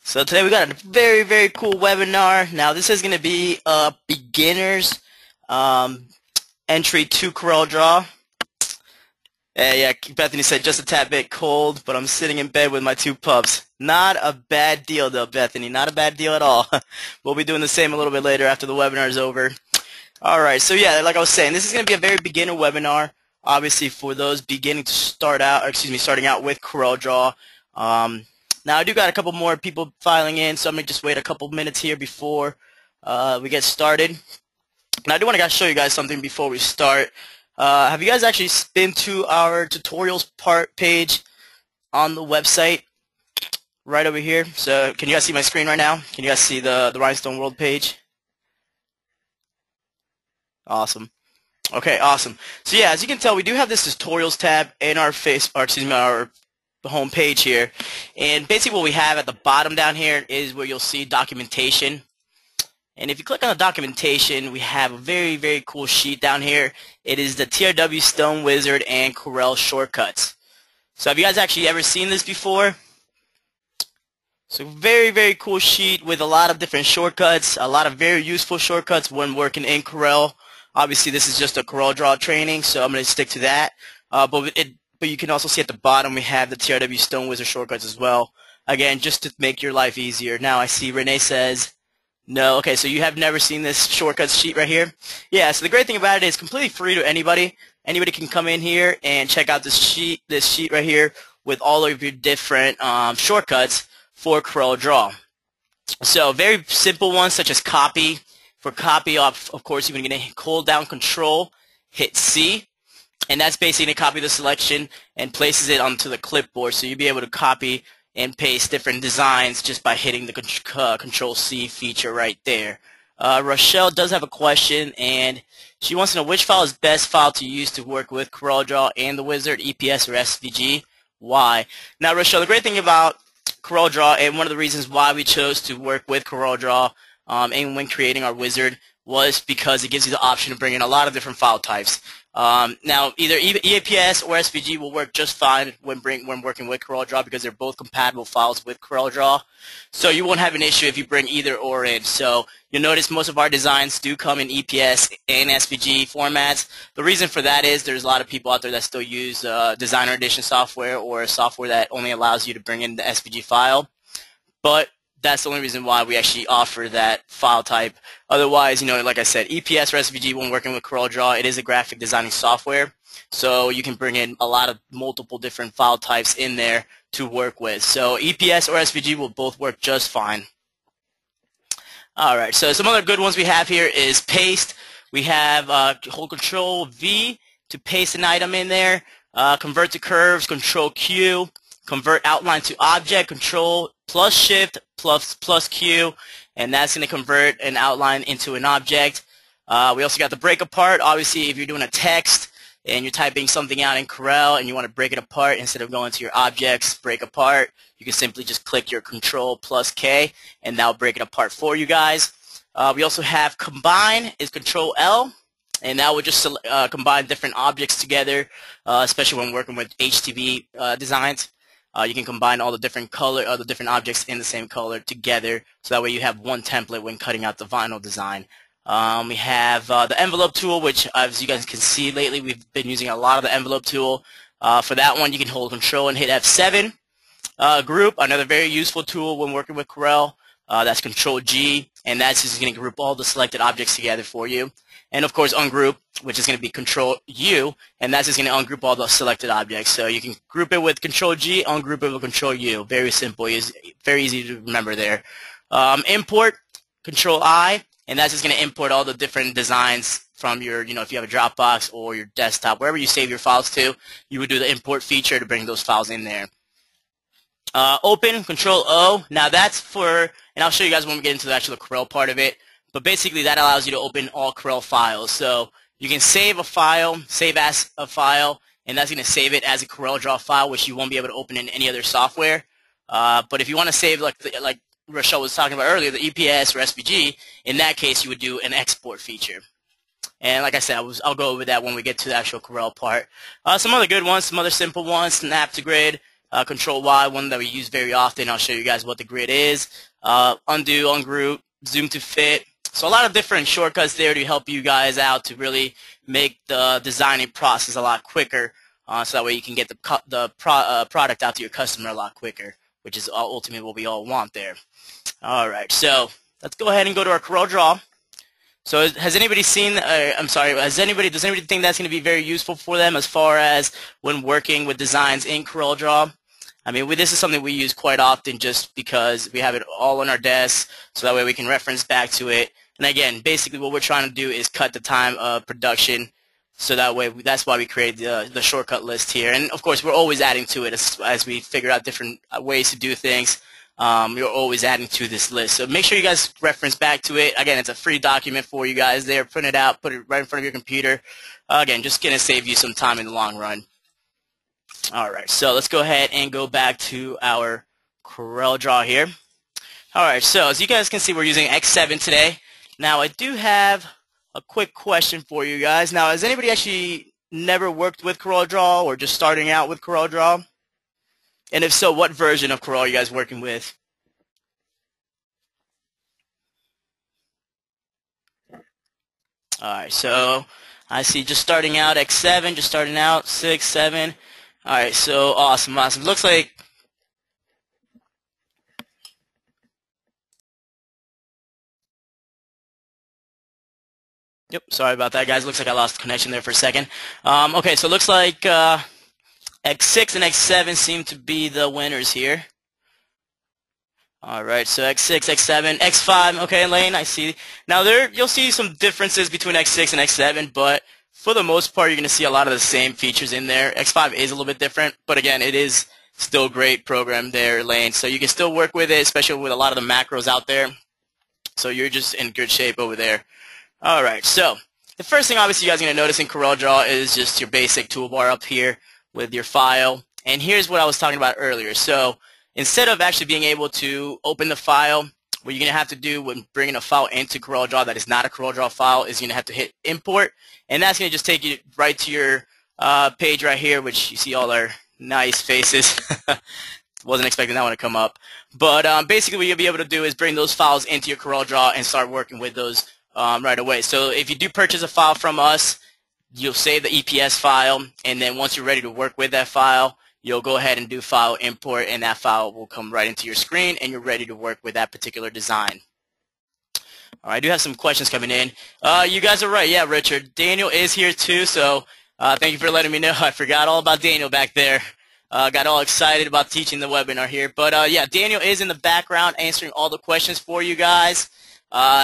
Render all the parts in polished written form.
So today we got a very, very cool webinar. Now this is going to be a beginner's entry to CorelDraw. Yeah, Bethany said just a tad bit cold, but I'm sitting in bed with my two pups. Not a bad deal though, Bethany. Not a bad deal at all. We'll be doing the same a little bit later after the webinar is over. Alright, so yeah, like I was saying, this is going to be a very beginner webinar. Obviously for those beginning to start out, or excuse me, starting out with CorelDraw. Now I do got a couple more people filing in, so I'm going to just wait a couple minutes here before we get started. And I do want to show you guys something before we start. Have you guys actually been to our tutorials page on the website right over here? So can you guys see my screen right now? Can you guys see the Rhinestone World page? Awesome. Okay, awesome. So yeah, as you can tell, we do have this tutorials tab in our our home page here, and basically what we have at the bottom down here is where you'll see documentation. And if you click on the documentation, we have a very, very cool sheet down here. It is the TRW Stone Wizard and Corel shortcuts. So have you guys actually ever seen this before? So very, very cool sheet with a lot of different shortcuts, a lot of very useful shortcuts when working in Corel. Obviously this is just a CorelDraw training, so I'm going to stick to that. But you can also see at the bottom we have the TRW Stone Wizard shortcuts as well. Again, just to make your life easier. Now I see Renee says, no, okay, so you have never seen this shortcuts sheet right here? Yeah, so the great thing about it is completely free to anybody. Anybody can come in here and check out this sheet right here with all of your different shortcuts for CorelDraw. So very simple ones such as copy. For copy, of course, you're going to hold down Control, hit C, and that's basically going to copy the selection and places it onto the clipboard. So you'll be able to copy and paste different designs just by hitting the Control-C feature right there. Rochelle does have a question, and she wants to know which file is best file to use to work with CorelDraw and the Wizard, EPS or SVG. Why? Now, Rochelle, the great thing about CorelDraw, and one of the reasons why we chose to work with CorelDraw and when creating our Wizard, was because it gives you the option to bring in a lot of different file types. Now, either EPS or SVG will work just fine when working with CorelDraw because they're both compatible files with CorelDraw. So you won't have an issue if you bring either or in. So you'll notice most of our designs do come in EPS and SVG formats. The reason for that is there's a lot of people out there that still use Designer Edition software or software that only allows you to bring in the SVG file. But that's the only reason why we actually offer that file type. Otherwise, like I said, EPS or SVG when working with CorelDraw, it is a graphic designing software. So you can bring in a lot of multiple different file types in there to work with. So EPS or SVG will both work just fine. Alright, so some other good ones we have here is paste. We have hold Control V to paste an item in there. Convert to curves, Control Q. Convert outline to object, Control plus Shift plus Q, and that's going to convert an outline into an object. We also got the break apart. Obviously, if you're doing a text and you're typing something out in Corel and you want to break it apart instead of going to your objects, break apart, you can simply just click your Control plus K, and that'll break it apart for you guys. We also have combine is Control L, and that will just combine different objects together, especially when working with HTV designs. You can combine all the different different objects in the same color together, so that way you have one template when cutting out the vinyl design. We have the envelope tool, which as you guys can see lately, we've been using a lot of the envelope tool. For that one, you can hold Control and hit F7. Group, another very useful tool when working with Corel. That's Control G, and that's just going to group all the selected objects together for you. And of course ungroup, which is going to be Control U, and that's just going to ungroup all the selected objects. So you can group it with Control G, ungroup it with Control U. Very simple. It's very easy to remember there. Import, Control I, and that's just going to import all the different designs from your, if you have a Dropbox or your desktop, wherever you save your files to, you would do the import feature to bring those files in there. Open, Control O. Now that's for, and I'll show you guys when we get into the actual Corel part of it, but basically that allows you to open all Corel files. So you can save a file, save as a file, and that's going to save it as a CorelDraw file, which you won't be able to open in any other software. But if you want to save, like Rochelle was talking about earlier, the EPS or SVG, in that case you would do an export feature. And like I said, I'll go over that when we get to the actual Corel part. Some other good ones, some other simple ones, snap to grid, Control Y, one that we use very often. I'll show you guys what the grid is. Undo, ungroup, zoom to fit. So a lot of different shortcuts there to help you guys out to really make the designing process a lot quicker. So that way you can get the product out to your customer a lot quicker, which is ultimately what we all want there. All right, so let's go ahead and go to our CorelDraw. So has anybody seen, does anybody think that's going to be very useful for them as far as when working with designs in CorelDraw? I mean, this is something we use quite often just because we have it all on our desk, so that way we can reference back to it. And again, basically what we're trying to do is cut the time of production, so that way that's why we create the shortcut list here. And of course, we're always adding to it as we figure out different ways to do things. You're always adding to this list. So make sure you guys reference back to it. Again, it's a free document for you guys there. Print it out, put it right in front of your computer. Again, just going to save you some time in the long run. All right, so let's go ahead and go back to our CorelDraw here. All right, so as you guys can see, we're using X7 today. Now, I do have a quick question for you guys. Now, has anybody actually never worked with CorelDraw or just starting out with CorelDraw? And if so, what version of Corel are you guys working with? All right, so I see just starting out X7, just starting out 6, 7. All right, so awesome. Looks like yep, sorry about that, guys. Looks like I lost connection there for a second. Okay, so it looks like X6 and X7 seem to be the winners here. All right, so X6, X7, X5. Okay, Lane, I see. Now you'll see some differences between X6 and X7, but for the most part, you're going to see a lot of the same features in there. X5 is a little bit different, but again, it is still a great program there, Lane. So you can still work with it, especially with a lot of the macros out there. So you're just in good shape over there. All right, so the first thing obviously you guys are going to notice in CorelDraw is just your basic toolbar up here with your file. And here's what I was talking about earlier. So instead of actually being able to open the file, what you're going to have to do when bringing a file into CorelDraw that is not a CorelDraw file is you're going to have to hit import, and that's going to just take you right to your page right here, which you see all our nice faces. Wasn't expecting that one to come up. But basically what you'll be able to do is bring those files into your CorelDraw and start working with those right away. So if you do purchase a file from us, you'll save the EPS file, and then once you're ready to work with that file, you'll go ahead and do file import, and that file will come right into your screen, and you're ready to work with that particular design. All right, I do have some questions coming in. You guys are right. Yeah, Richard. Daniel is here too, so thank you for letting me know. I forgot all about Daniel back there. Got all excited about teaching the webinar here. But yeah, Daniel is in the background answering all the questions for you guys.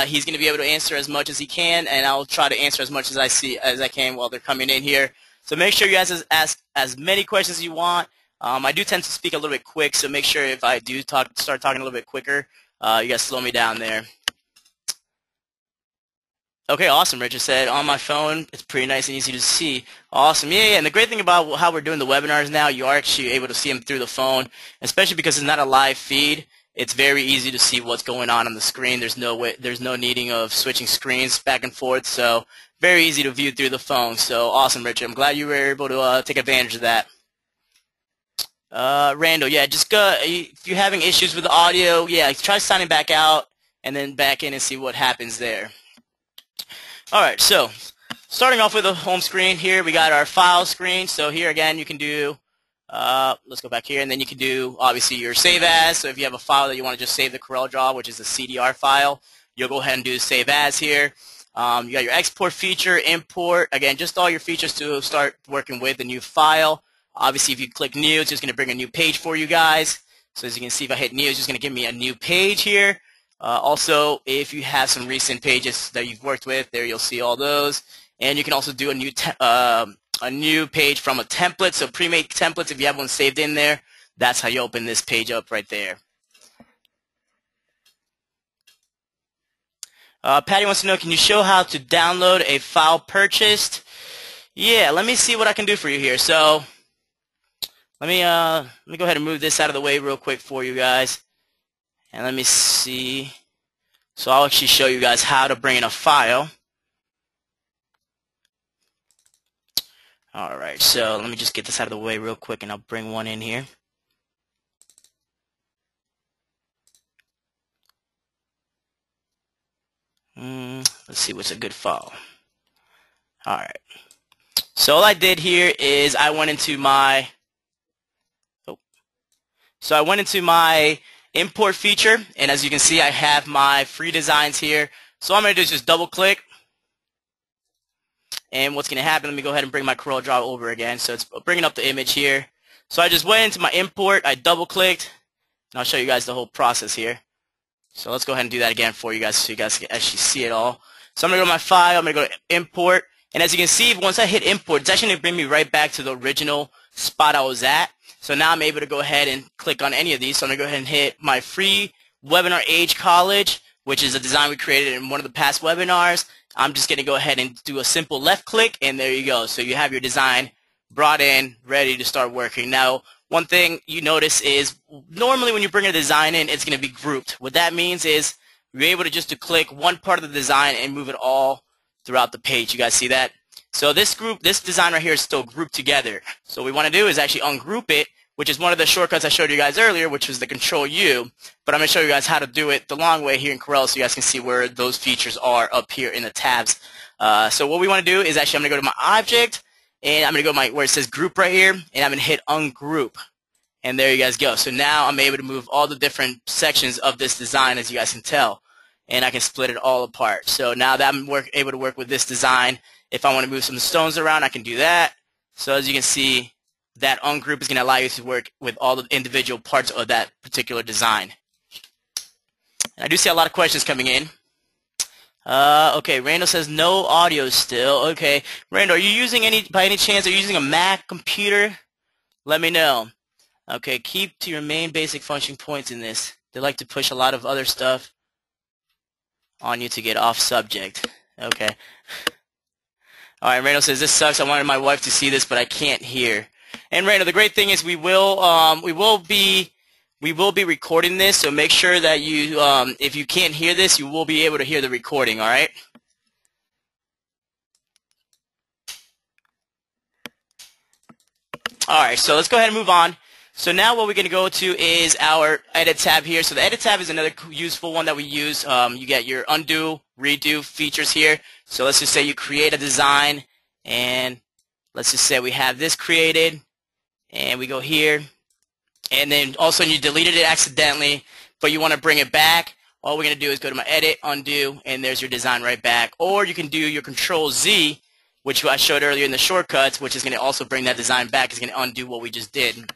He's going to be able to answer as much as he can, and I'll try to answer as much as I can while they're coming in here. So make sure you guys ask as many questions as you want. I do tend to speak a little bit quick, so make sure if I do start talking a little bit quicker, you guys slow me down there. Okay, awesome. Richard said, on my phone, it's pretty nice and easy to see. Awesome. Yeah, and the great thing about how we're doing the webinars now, you are actually able to see them through the phone, especially because it's not a live feed. It's very easy to see what's going on the screen. There's no needing of switching screens back and forth, so very easy to view through the phone. So awesome, Richard. I'm glad you were able to take advantage of that. Randall, yeah, just go. If you're having issues with the audio, yeah, try signing back out and then back in and see what happens there. All right, so starting off with the home screen here, we got our file screen. So here again, you can do, let's go back here, and then you can do obviously your save as. So if you have a file that you want to just save the CorelDraw, which is a CDR file, you'll go ahead and do save as here. You got your export feature, import, again, just all your features to start working with the new file. Obviously, if you click new, it's just going to bring a new page for you guys. So as you can see, if I hit new, it's just going to give me a new page here. Also, if you have some recent pages that you've worked with, there you'll see all those. And you can also do a new page from a template. So pre-made templates, if you have one saved in there, that's how you open this page up right there. Patty wants to know, can you show how to download a file purchased? Yeah, let me see what I can do for you here. So let me go ahead and move this out of the way real quick for you guys. And let me see. So I'll actually show you guys how to bring in a file. All right, so let me just get this out of the way real quick, and I'll bring one in here. Let's see what's a good file. Alright. So all I did here is I went into my import feature, and as you can see I have my free designs here. So all I'm going to do is just double click, and what's going to happen, let me go ahead and bring my CorelDraw over again. So it's bringing up the image here. So I just went into my import, I double clicked, and I'll show you guys the whole process here. So let's go ahead and do that again for you guys so you guys can actually see it all. So I'm going to go to my file, I'm going to go to import, and as you can see, once I hit import, it's actually going to bring me right back to the original spot I was at. So now I'm able to go ahead and click on any of these. So I'm going to go ahead and hit my free webinar Age College, which is a design we created in one of the past webinars. I'm just going to go ahead and do a simple left click, and there you go. So you have your design brought in, ready to start working. Now, one thing you notice is normally when you bring a design in, it's going to be grouped. What that means is you're able to just click one part of the design and move it all throughout the page. You guys see that? So this design right here is still grouped together. So what we want to do is actually ungroup it, which is one of the shortcuts I showed you guys earlier, which was the Control U. But I'm going to show you guys how to do it the long way here in Corel so you guys can see where those features are up here in the tabs. So what we want to do is actually I'm going to go to my object, and I'm going to go to where it says group right here, and I'm going to hit ungroup. And there you guys go. So now I'm able to move all the different sections of this design, as you guys can tell. And I can split it all apart. So now that I'm able to work with this design, if I want to move some stones around, I can do that. So as you can see, that ungroup is going to allow you to work with all the individual parts of that particular design. And I do see a lot of questions coming in. Okay, Randall says no audio still. Okay, Randall, are you using by any chance, are you using a Mac computer? Let me know. Okay, keep to your main basic function points in this. They like to push a lot of other stuff on you to get off subject. Okay. All right, Randall says this sucks. I wanted my wife to see this, but I can't hear. And Randall, the great thing is we will be recording this, so make sure that you if you can't hear this, you will be able to hear the recording. All right. All right. So let's go ahead and move on. So now what we're going to go to is our edit tab here. So the edit tab is another useful one that we use. You get your undo, redo features here. So let's just say you create a design, and let's just say we have this created, and we go here, and then all of a sudden you deleted it accidentally, but you want to bring it back. All we're going to do is go to my edit, undo, and there's your design right back. Or you can do your Control Z, which I showed earlier in the shortcuts, which is going to also bring that design back. It's going to undo what we just did.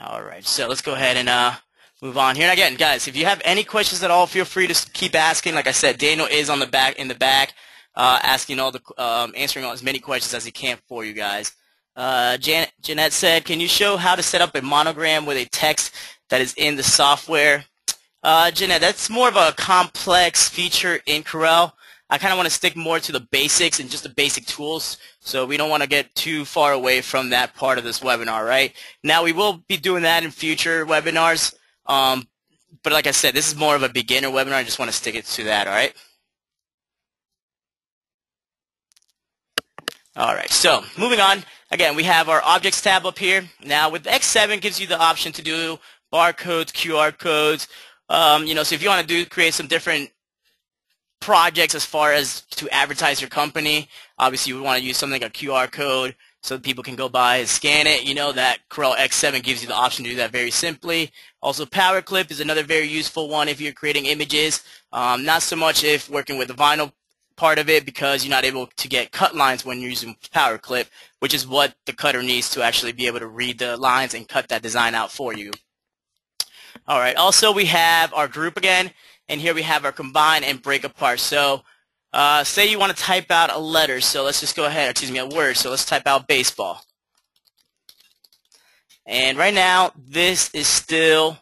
All right, so let's go ahead and move on here. And again, guys, if you have any questions at all, feel free to keep asking. Like I said, Daniel is in the back, asking all the answering as many questions as he can for you guys. Jeanette said, "Can you show how to set up a monogram with a text that is in the software?" Jeanette, that's more of a complex feature in Corel. I kind of want to stick more to the basics and just the basic tools, so we don't want to get too far away from that part of this webinar, right? Now, we will be doing that in future webinars, but like I said, this is more of a beginner webinar. I just want to stick it to that, all right? All right, so moving on. Again, we have our Objects tab up here. Now, with X7, it gives you the option to do barcodes, QR codes, so if you want to create some different projects as far as to advertise your company, obviously you would want to use something like a QR code so that people can go by and scan it. You know that Corel X7 gives you the option to do that very simply. Also, Power Clip is another very useful one if you're creating images. Not so much if working with the vinyl part of it, because you're not able to get cut lines when you're using Power Clip, which is what the cutter needs to actually be able to read the lines and cut that design out for you. All right, also we have our group again. And here we have our combine and break apart. So say you want to type out a letter. So let's just go ahead, a word. So let's type out baseball. And right now, this is still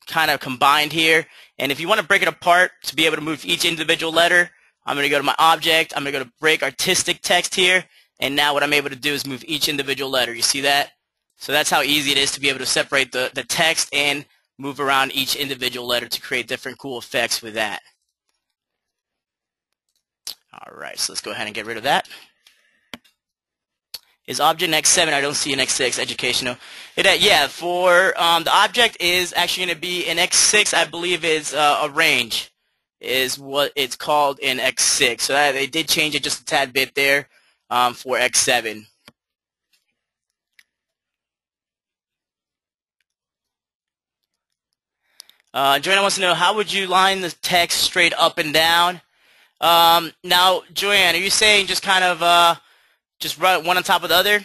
kind of combined here. And if you want to break it apart to be able to move each individual letter, I'm going to go to my object. I'm going to go to break artistic text here. And now what I'm able to do is move each individual letter. You see that? So that's how easy it is to be able to separate the text and move around each individual letter to create different cool effects with that. All right, so let's go ahead and get rid of that. Is object in X7? I don't see an X6 educational. Yeah, for the object is actually going to be in X6. I believe is a range is what it's called in X6. So they did change it just a tad bit there for X7. Joanna wants to know, how would you line the text straight up and down? Now, Joanne, are you saying just kind of just run one on top of the other?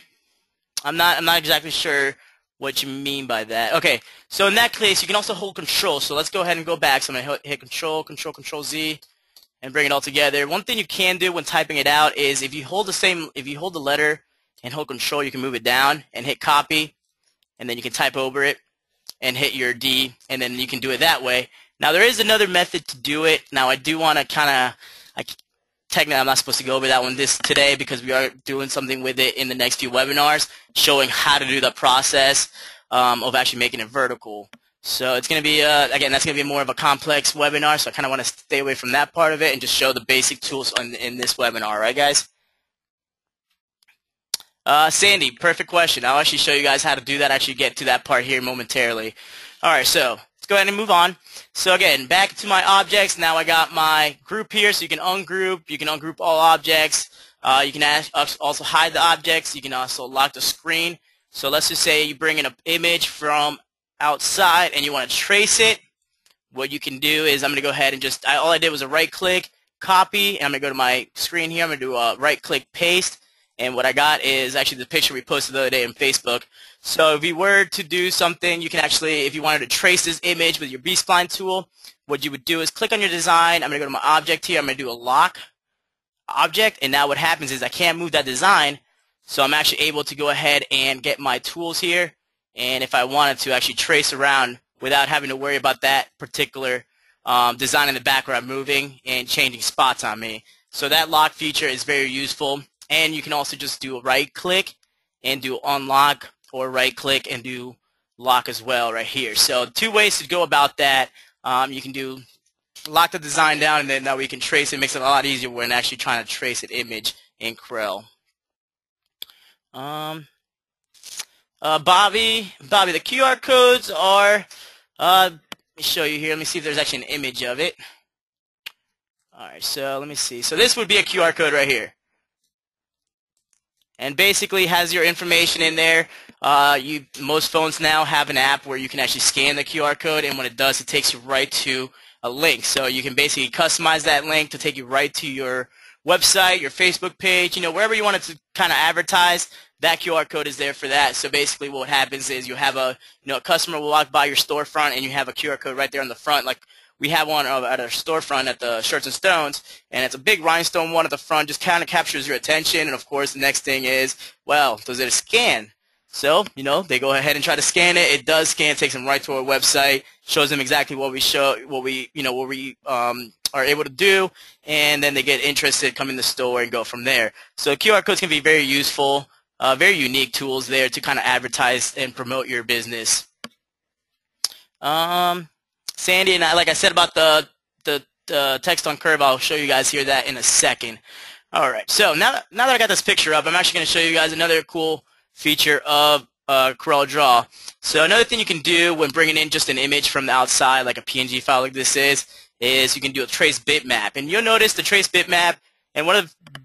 I'm not exactly sure what you mean by that. Okay, so in that case, you can also hold Control. So let's go ahead and go back. So I'm gonna hit Control, Control, Control Z, and bring it all together. One thing you can do when typing it out is if you hold the letter and hold Control, you can move it down and hit Copy, and then you can type over it and hit your D, and then you can do it that way. Now there is another method to do it. Now I do want to kind of, technically I'm not supposed to go over that one today because we are doing something with it in the next few webinars showing how to do the process of actually making it vertical. So it's going to be, again, that's going to be more of a complex webinar, so I kind of want to stay away from that part of it and just show the basic tools in this webinar, right guys? Sandy, perfect question. I'll actually show you guys how to do that, actually get to that part here momentarily. Alright, so let's go ahead and move on. So again, back to my objects. Now I got my group here, so you can ungroup all objects. You can also hide the objects. You can also lock the screen. So let's just say you bring in an image from outside and you want to trace it. What you can do is I'm going to go ahead and just, all I did was a right click, copy, and I'm going to go to my screen here. I'm going to do a right click, paste. And what I got is actually the picture we posted the other day on Facebook. So if you were to do something, you can actually, if you wanted to trace this image with your B-spline tool, what you would do is click on your design. I'm going to go to my object here. I'm going to do a lock object. And now what happens is I can't move that design. So I'm actually able to go ahead and get my tools here. And if I wanted to actually trace around without having to worry about that particular design in the background moving and changing spots on me. So that lock feature is very useful. And you can also just do a right click and do unlock, or right click and do lock as well right here. So two ways to go about that. You can do lock the design down, and then now we can trace it. It makes it a lot easier when actually trying to trace an image in Corel. Bobby, the QR codes are, let me show you here. Let me see if there's actually an image of it. Alright, so let me see. So this would be a QR code right here. And basically has your information in there. Most phones now have an app where you can actually scan the QR code, and when it does, it takes you right to a link. So you can basically customize that link to take you right to your website, your Facebook page, wherever you want it to kind of advertise. That QR code is there for that. So basically what happens is you have a customer will walk by your storefront and you have a QR code right there on the front, like we have one at our storefront at the Shirts and Stones, and it's a big rhinestone one at the front, just kind of captures your attention. And of course the next thing is, well, does it scan? So, they go ahead and try to scan it. It does scan, takes them right to our website, shows them exactly what we are able to do, and then they get interested, come in the store, and go from there. So QR codes can be very useful, very unique tools there to kind of advertise and promote your business. Sandy and I, like I said about the text on curve, I'll show you guys here that in a second. All right, so now that I got this picture up, I'm actually going to show you guys another cool feature of CorelDraw. So another thing you can do when bringing in just an image from the outside, like a PNG file like this is you can do a trace bitmap. And you'll notice the trace bitmap, and one of the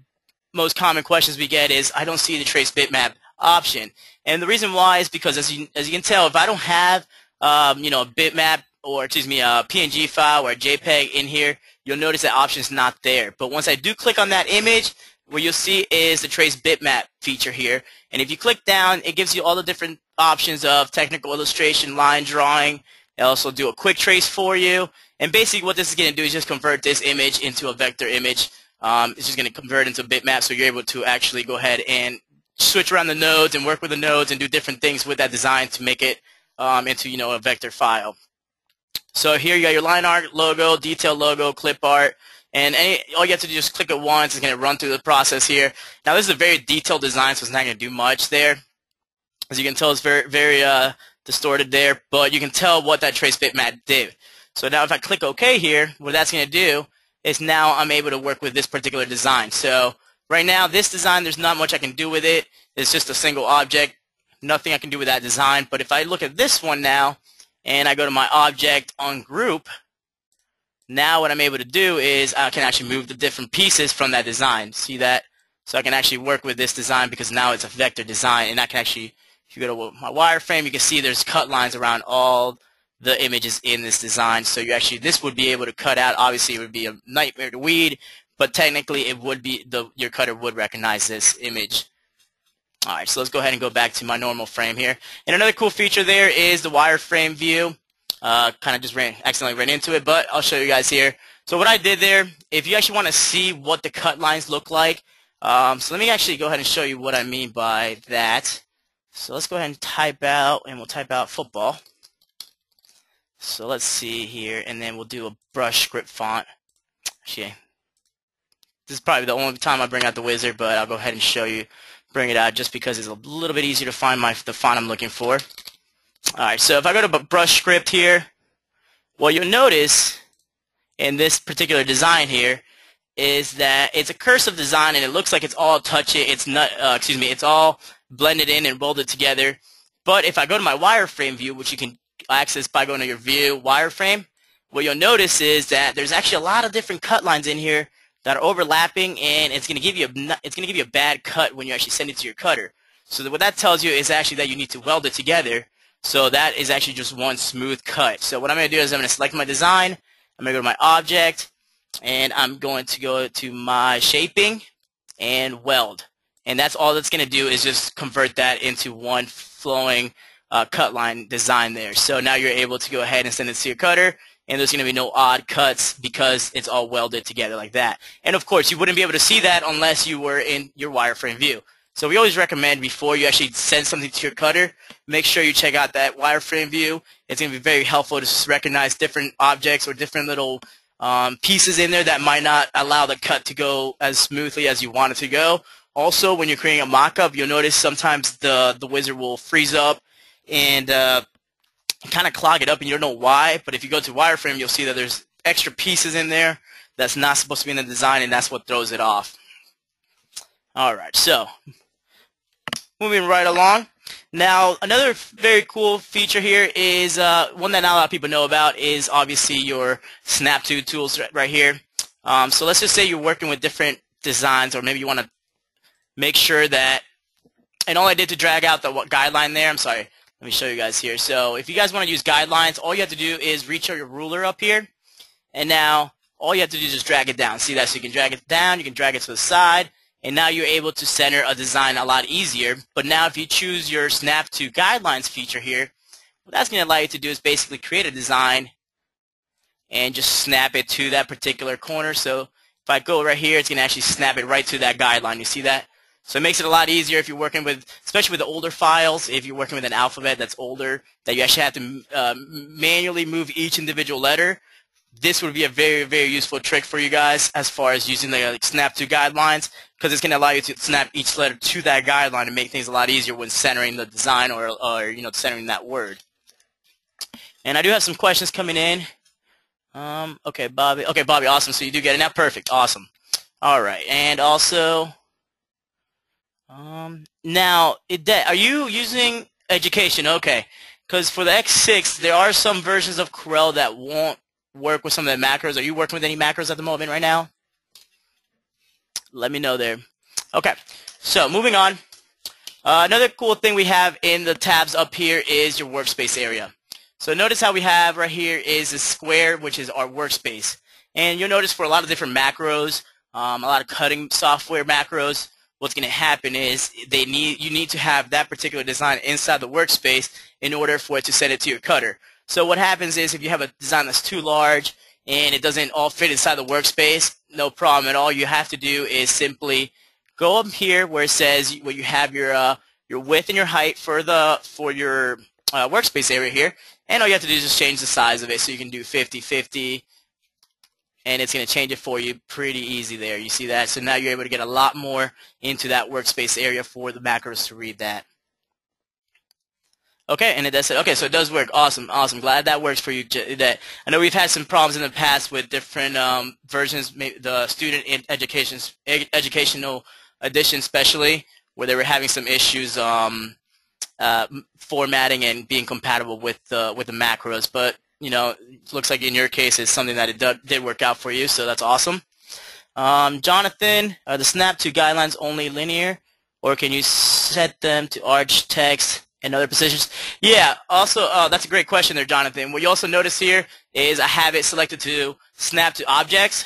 most common questions we get is, I don't see the trace bitmap option. And the reason why is because, as you can tell, if I don't have a bitmap, or a PNG file or a JPEG in here, you'll notice that option is not there. But once I do click on that image, what you'll see is the trace bitmap feature here. And if you click down, it gives you all the different options of technical illustration, line drawing. It'll also do a quick trace for you. And basically what this is going to do is just convert this image into a vector image. It's just going to convert into a bitmap, so you're able to actually go ahead and switch around the nodes and work with the nodes and do different things with that design to make it into a vector file. So here you got your line art logo, detail logo, clip art, and all you have to do is just click it once. It's going to run through the process here. Now this is a very detailed design, so it's not going to do much there. As you can tell, it's very distorted there, but you can tell what that trace bitmap did. So now if I click OK here, what that's going to do is now I'm able to work with this particular design. So right now, this design, there's not much I can do with it. It's just a single object. Nothing I can do with that design. But if I look at this one now, and I go to my object on group, now what I'm able to do is I can actually move the different pieces from that design. See that? So I can actually work with this design because now it's a vector design, and I can actually, if you go to my wireframe, you can see there's cut lines around all the images in this design. So you actually, this would be able to cut out. Obviously, it would be a nightmare to weed, but technically, it would be your cutter would recognize this image. All right, so let's go ahead and go back to my normal frame here. And another cool feature there is the wireframe view. Kind of just accidentally ran into it, but I'll show you guys here. So what I did there, if you actually want to see what the cut lines look like, so let me actually go ahead and show you what I mean by that. So let's go ahead and type out, and we'll type out football. So let's see here, and then we'll do a brush script font. Actually, this is probably the only time I bring out the wizard, but I'll go ahead and show you, bring it out just because it's a little bit easier to find the font I'm looking for. Alright, so if I go to brush script here, what you'll notice in this particular design here is that it's a cursive design, and it looks like it's all it's all blended in and rolled it together. But if I go to my wireframe view, which you can access by going to your view wireframe, what you'll notice is that there's actually a lot of different cut lines in here that are overlapping, and it's going to give you a bad cut when you actually send it to your cutter. So what that tells you is actually that you need to weld it together. So that is actually just one smooth cut. So what I'm going to do is I'm going to select my design. I'm going to go to my object, and I'm going to go to my shaping and weld. And that's all that's going to do is just convert that into one flowing cut line design there. So now you're able to go ahead and send it to your cutter, and there's going to be no odd cuts because it's all welded together like that. And of course, you wouldn't be able to see that unless you were in your wireframe view. So we always recommend before you actually send something to your cutter, make sure you check out that wireframe view. It's going to be very helpful to recognize different objects or different little pieces in there that might not allow the cut to go as smoothly as you want it to go. Also, when you're creating a mock-up, you'll notice sometimes the wizard will freeze up and kind of clog it up, and you don't know why. But if you go to wireframe, you'll see that there's extra pieces in there that's not supposed to be in the design, and that's what throws it off. All right, so moving right along. Now, another very cool feature here is one that not a lot of people know about is obviously your snap to tools right here. So let's just say you're working with different designs, or maybe you want to make sure that, and all I did to drag out the guideline there, I'm sorry, let me show you guys here. So if you guys want to use guidelines, all you have to do is reach out your ruler up here, and now all you have to do is just drag it down. See that? So you can drag it down, you can drag it to the side, and now you're able to center a design a lot easier. But now if you choose your Snap to Guidelines feature here, what that's going to allow you to do is basically create a design and just snap it to that particular corner. So if I go right here, it's going to actually snap it right to that guideline. You see that? So it makes it a lot easier if you're working with, especially with the older files, if you're working with an alphabet that's older, that you actually have to manually move each individual letter. This would be a very, very useful trick for you guys as far as using the snap to guidelines, because it's going to allow you to snap each letter to that guideline and make things a lot easier when centering the design or centering that word. And I do have some questions coming in. Okay, Bobby. Okay, Bobby, awesome. So you do get it now. Perfect. Awesome. All right. And also, now, are you using education? Okay. Because for the X6, there are some versions of Corel that won't work with some of the macros. Are you working with any macros at the moment right now? Let me know there. Okay, so moving on. Another cool thing we have in the tabs up here is your workspace area. So notice how we have right here is a square, which is our workspace. And you'll notice for a lot of different macros, a lot of cutting software macros, what's going to happen is you need to have that particular design inside the workspace in order for it to send it to your cutter. So what happens is if you have a design that's too large and it doesn't all fit inside the workspace, no problem at all. You have to do is simply go up here where it says where you have your width and your height for your workspace area here, and all you have to do is just change the size of it. So you can do 50/50, and it's going to change it for you pretty easy there. You see that? So now you're able to get a lot more into that workspace area for the macros to read that. Okay, and that's it. Okay, so it does work. Awesome, awesome. Glad that works for you. That I know we've had some problems in the past with different versions, maybe the student educational edition, especially where they were having some issues formatting and being compatible with the macros. But you know, it looks like in your case it's something that it did work out for you, so that's awesome. Jonathan, are the snap to guidelines only linear, or can you set them to arch, text, and other positions? Yeah, also, that's a great question there, Jonathan. What you also notice here is I have it selected to snap to objects.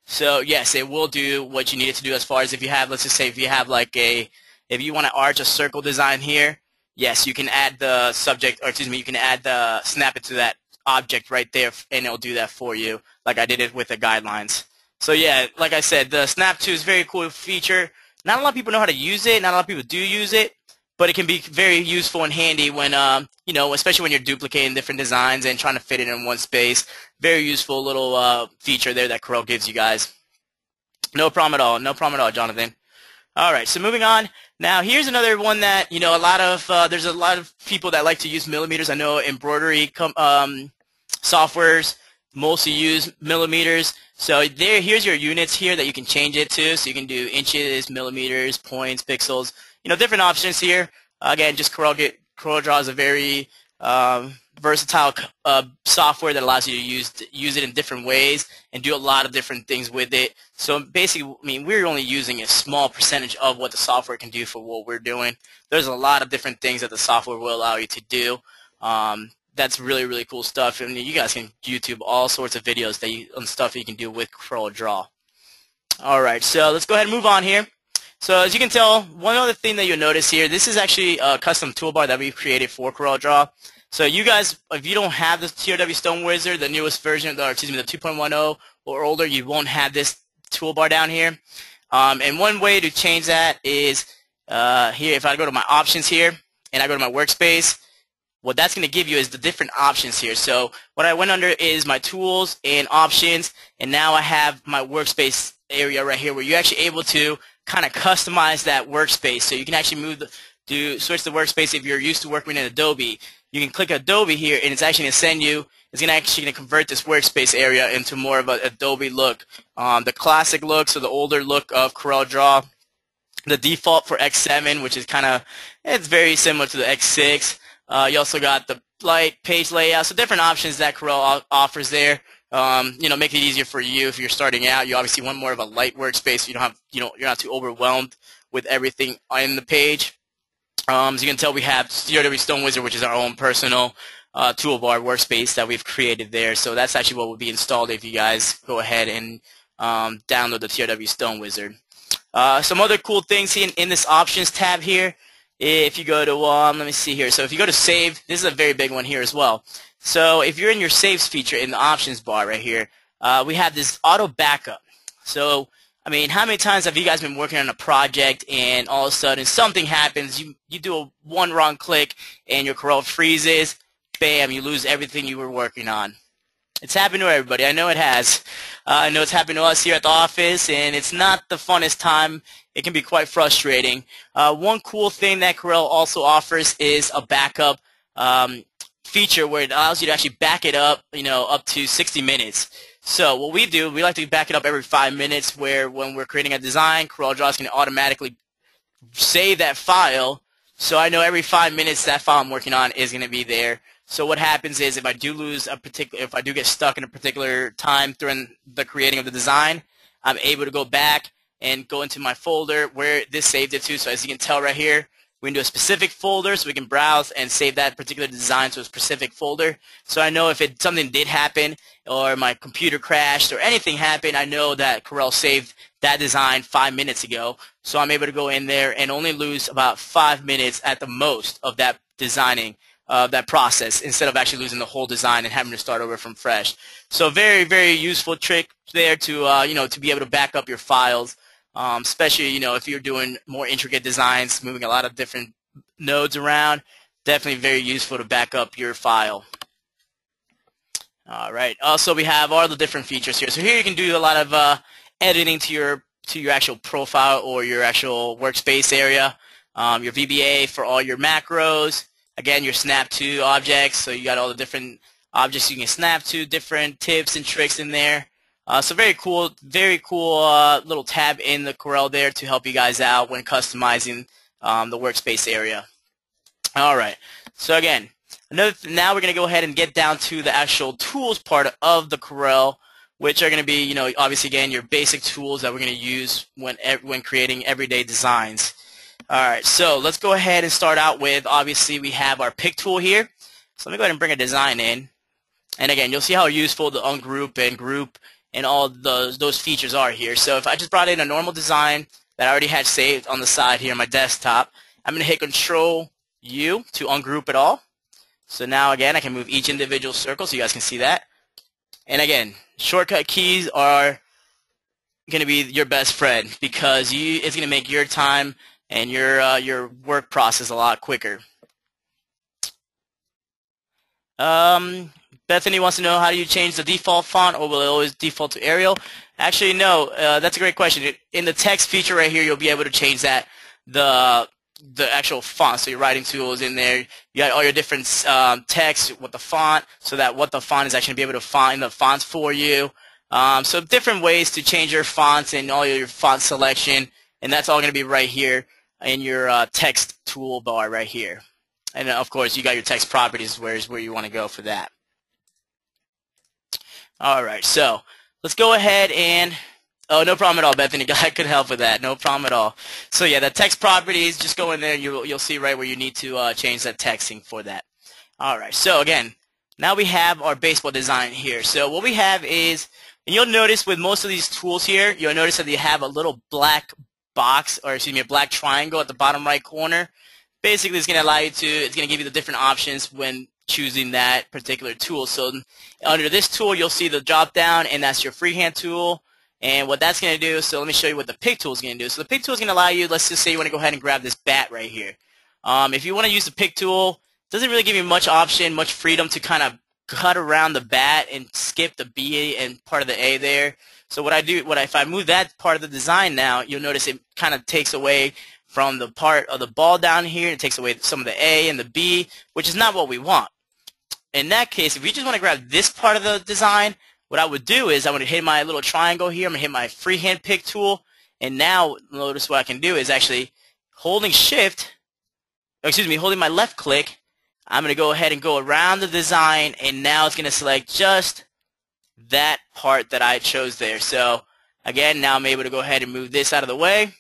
So yes, it will do what you need it to do as far as if you have, let's just say if you have like if you want to arch a circle design here, yes, you can add the subject, or excuse me, you can add the, snap it to that object right there, and it'll do that for you, like I did it with the guidelines. So yeah, like I said, the snap to is a very cool feature. Not a lot of people know how to use it. Not a lot of people do use it. But it can be very useful and handy when, you know, especially when you're duplicating different designs and trying to fit it in one space. Very useful little feature there that Corel gives you guys. No problem at all. No problem at all, Jonathan. All right, so moving on. Now, here's another one that, you know, there's a lot of people that like to use millimeters. I know embroidery softwares mostly use millimeters. So here's your units here that you can change it to. So you can do inches, millimeters, points, pixels. You know, different options here. Again, just CorelDraw is a very versatile software that allows you to use it in different ways and do a lot of different things with it. So basically, I mean, we're only using a small percentage of what the software can do for what we're doing. There's a lot of different things that the software will allow you to do. That's really, really cool stuff. I mean, you guys can YouTube all sorts of videos on stuff you can do with CorelDraw. All right, so let's go ahead and move on here. So as you can tell, one other thing that you'll notice here, this is actually a custom toolbar that we've created for CorelDraw. So you guys, if you don't have the TRW Stone Wizard, the newest version, or excuse me, the 2.10 or older, you won't have this toolbar down here. And one way to change that is here, if I go to my options here and I go to my workspace, what that's going to give you is the different options here. So what I went under is my tools and options, and now I have my workspace area right here where you're actually able to kind of customize that workspace. So you can actually switch the workspace if you're used to working in Adobe. You can click Adobe here, and it's actually going to send you, it's actually going to convert this workspace area into more of an Adobe look. The classic look, so the older look of CorelDraw. The default for X7, which is it's very similar to the X6. You also got the light page layout, so different options that Corel offers there. You know, make it easier for you if you're starting out. You obviously want more of a light workspace. You're not too overwhelmed with everything on the page. As you can tell, we have TRW Stone Wizard, which is our own personal toolbar workspace that we've created there. So that's actually what will be installed if you guys go ahead and download the TRW Stone Wizard. Some other cool things in this options tab here. If you go to, let me see here. So if you go to save, this is a very big one here as well. So if you're in your saves feature in the options bar right here, we have this auto backup. So, I mean, how many times have you guys been working on a project and all of a sudden something happens, you do one wrong click and your Corel freezes, bam, you lose everything you were working on. It's happened to everybody. I know it has. I know it's happened to us here at the office, and it's not the funnest time. It can be quite frustrating. One cool thing that Corel also offers is a backup feature where it allows you to actually back it up, you know, up to 60 minutes. So what we do, we like to back it up every 5 minutes, where when we're creating a design, CorelDraw is going to automatically save that file. So I know every 5 minutes that file I'm working on is going to be there. So what happens is if I do if I do get stuck in a particular time during the creating of the design, I'm able to go back and go into my folder where this saved it to. So as you can tell right here, we can do a specific folder, so we can browse and save that particular design to a specific folder. So I know if something did happen, or my computer crashed, or anything happened, I know that Corel saved that design 5 minutes ago. So I'm able to go in there and only lose about 5 minutes at the most of that designing, that process, instead of actually losing the whole design and having to start over from fresh. So very, very useful trick there to you know, to be able to back up your files. Especially, you know, if you're doing more intricate designs, moving a lot of different nodes around, definitely very useful to back up your file. All right. Also, we have all the different features here. So here you can do a lot of editing to your actual profile or your actual workspace area. Your VBA for all your macros. again, your snap to objects. So you got all the different objects you can snap to, different tips and tricks in there. So very cool little tab in the Corel there to help you guys out when customizing the workspace area. All right. So again, now we're going to go ahead and get down to the actual tools part of the Corel, which are going to be, you know, obviously again your basic tools that we're going to use when creating everyday designs. All right. So let's go ahead and start out with, obviously we have our pick tool here. So let me go ahead and bring a design in. And again, you'll see how useful the ungroup and group and all those features are here. So if I just brought in a normal design that I already had saved on the side here on my desktop, I'm going to hit Control U to ungroup it all. So now again, I can move each individual circle so you guys can see that. And again, shortcut keys are going to be your best friend because it's going to make your time and your work process a lot quicker. Bethany wants to know, how do you change the default font, or will it always default to Arial? Actually, no. That's a great question. In the text feature right here, you'll be able to change that, the actual font. So your writing tool is in there. You got all your different text with the font, so that what the font is actually be able to find the fonts for you. So different ways to change your fonts and all your font selection, and that's all going to be right here in your text toolbar right here. And of course, you got your text properties, where you want to go for that. All right, so let's go ahead and, oh, no problem at all, Bethany. I could help with that. No problem at all. So yeah, the text properties, just go in there and you'll see right where you need to change that texting for that. All right, so again, now we have our baseball design here. So what we have is, and you'll notice with most of these tools here, you'll notice that they have a little black box, or excuse me, a black triangle at the bottom right corner. Basically, it's going to allow you to, it's going to give you the different options when choosing that particular tool. So under this tool, you'll see the drop down, and that's your freehand tool. And what that's going to do, so let me show you what the pick tool is going to do. So the pick tool is going to allow you, let's just say you want to go ahead and grab this bat right here. If you want to use the pick tool, it doesn't really give you much option, much freedom to kind of cut around the bat and skip the B and part of the A there. So what I do, if I move that part of the design now, you'll notice it kind of takes away from the part of the ball down here. It takes away some of the A and the B, which is not what we want. In that case, if you just want to grab this part of the design, what I would do is I would hit my little triangle here. I'm going to hit my freehand pick tool. And now notice what I can do is actually holding holding my left click, I'm going to go ahead and go around the design, and now it's going to select just that part that I chose there. So again, now I'm able to go ahead and move this out of the way.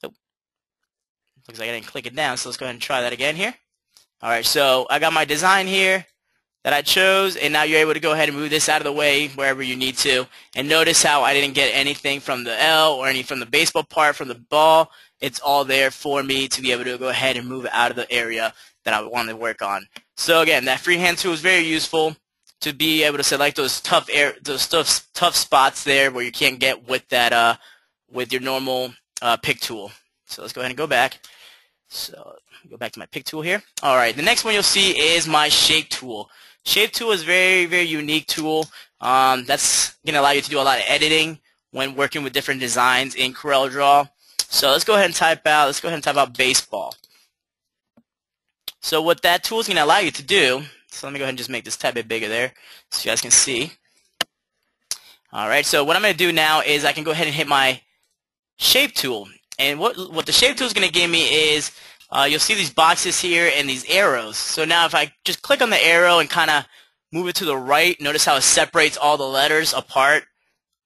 Oh, looks like I didn't click it down, so let's go ahead and try that again here. All right, so I got my design here that I chose, and now you're able to go ahead and move this out of the way wherever you need to. And notice how I didn't get anything from the L or any from the baseball part, from the ball. It's all there for me to be able to go ahead and move it out of the area that I want to work on. So again, that freehand tool is very useful to be able to select those tough spots there where you can't get with that with your normal pick tool. So let's go ahead and go back. So go back to my pick tool here. All right, the next one you'll see is my shape tool. Shape tool is a very, very unique tool. That's going to allow you to do a lot of editing when working with different designs in CorelDraw. So let's go ahead and type out baseball. So what that tool is going to allow you to do, so let me go ahead and just make this tab a bit bigger there so you guys can see. All right, so what I'm going to do now is I can go ahead and hit my shape tool. And what the shape tool is going to give me is, you'll see these boxes here and these arrows. So now if I just click on the arrow and kind of move it to the right, notice how it separates all the letters apart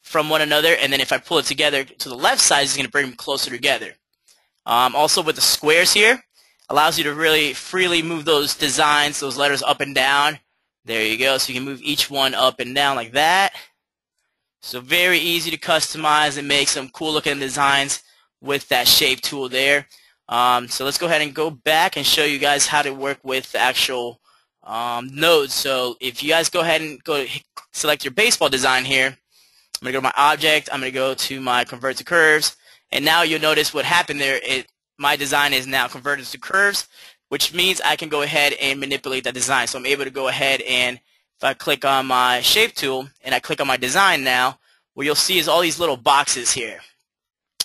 from one another. And then if I pull it together to the left side, it's going to bring them closer together. Also with the squares here, allows you to really freely move those designs, those letters up and down. There you go. So you can move each one up and down like that. So very easy to customize and make some cool looking designs with that shape tool there. So let's go ahead and go back and show you guys how to work with the actual nodes. So if you guys go ahead and select your baseball design here, I'm going to go to my object, I'm going to go to my convert to curves, and now you'll notice what happened there. My design is now converted to curves, which means I can go ahead and manipulate that design. So I'm able to go ahead and if I click on my shape tool and I click on my design now, what you'll see is all these little boxes here.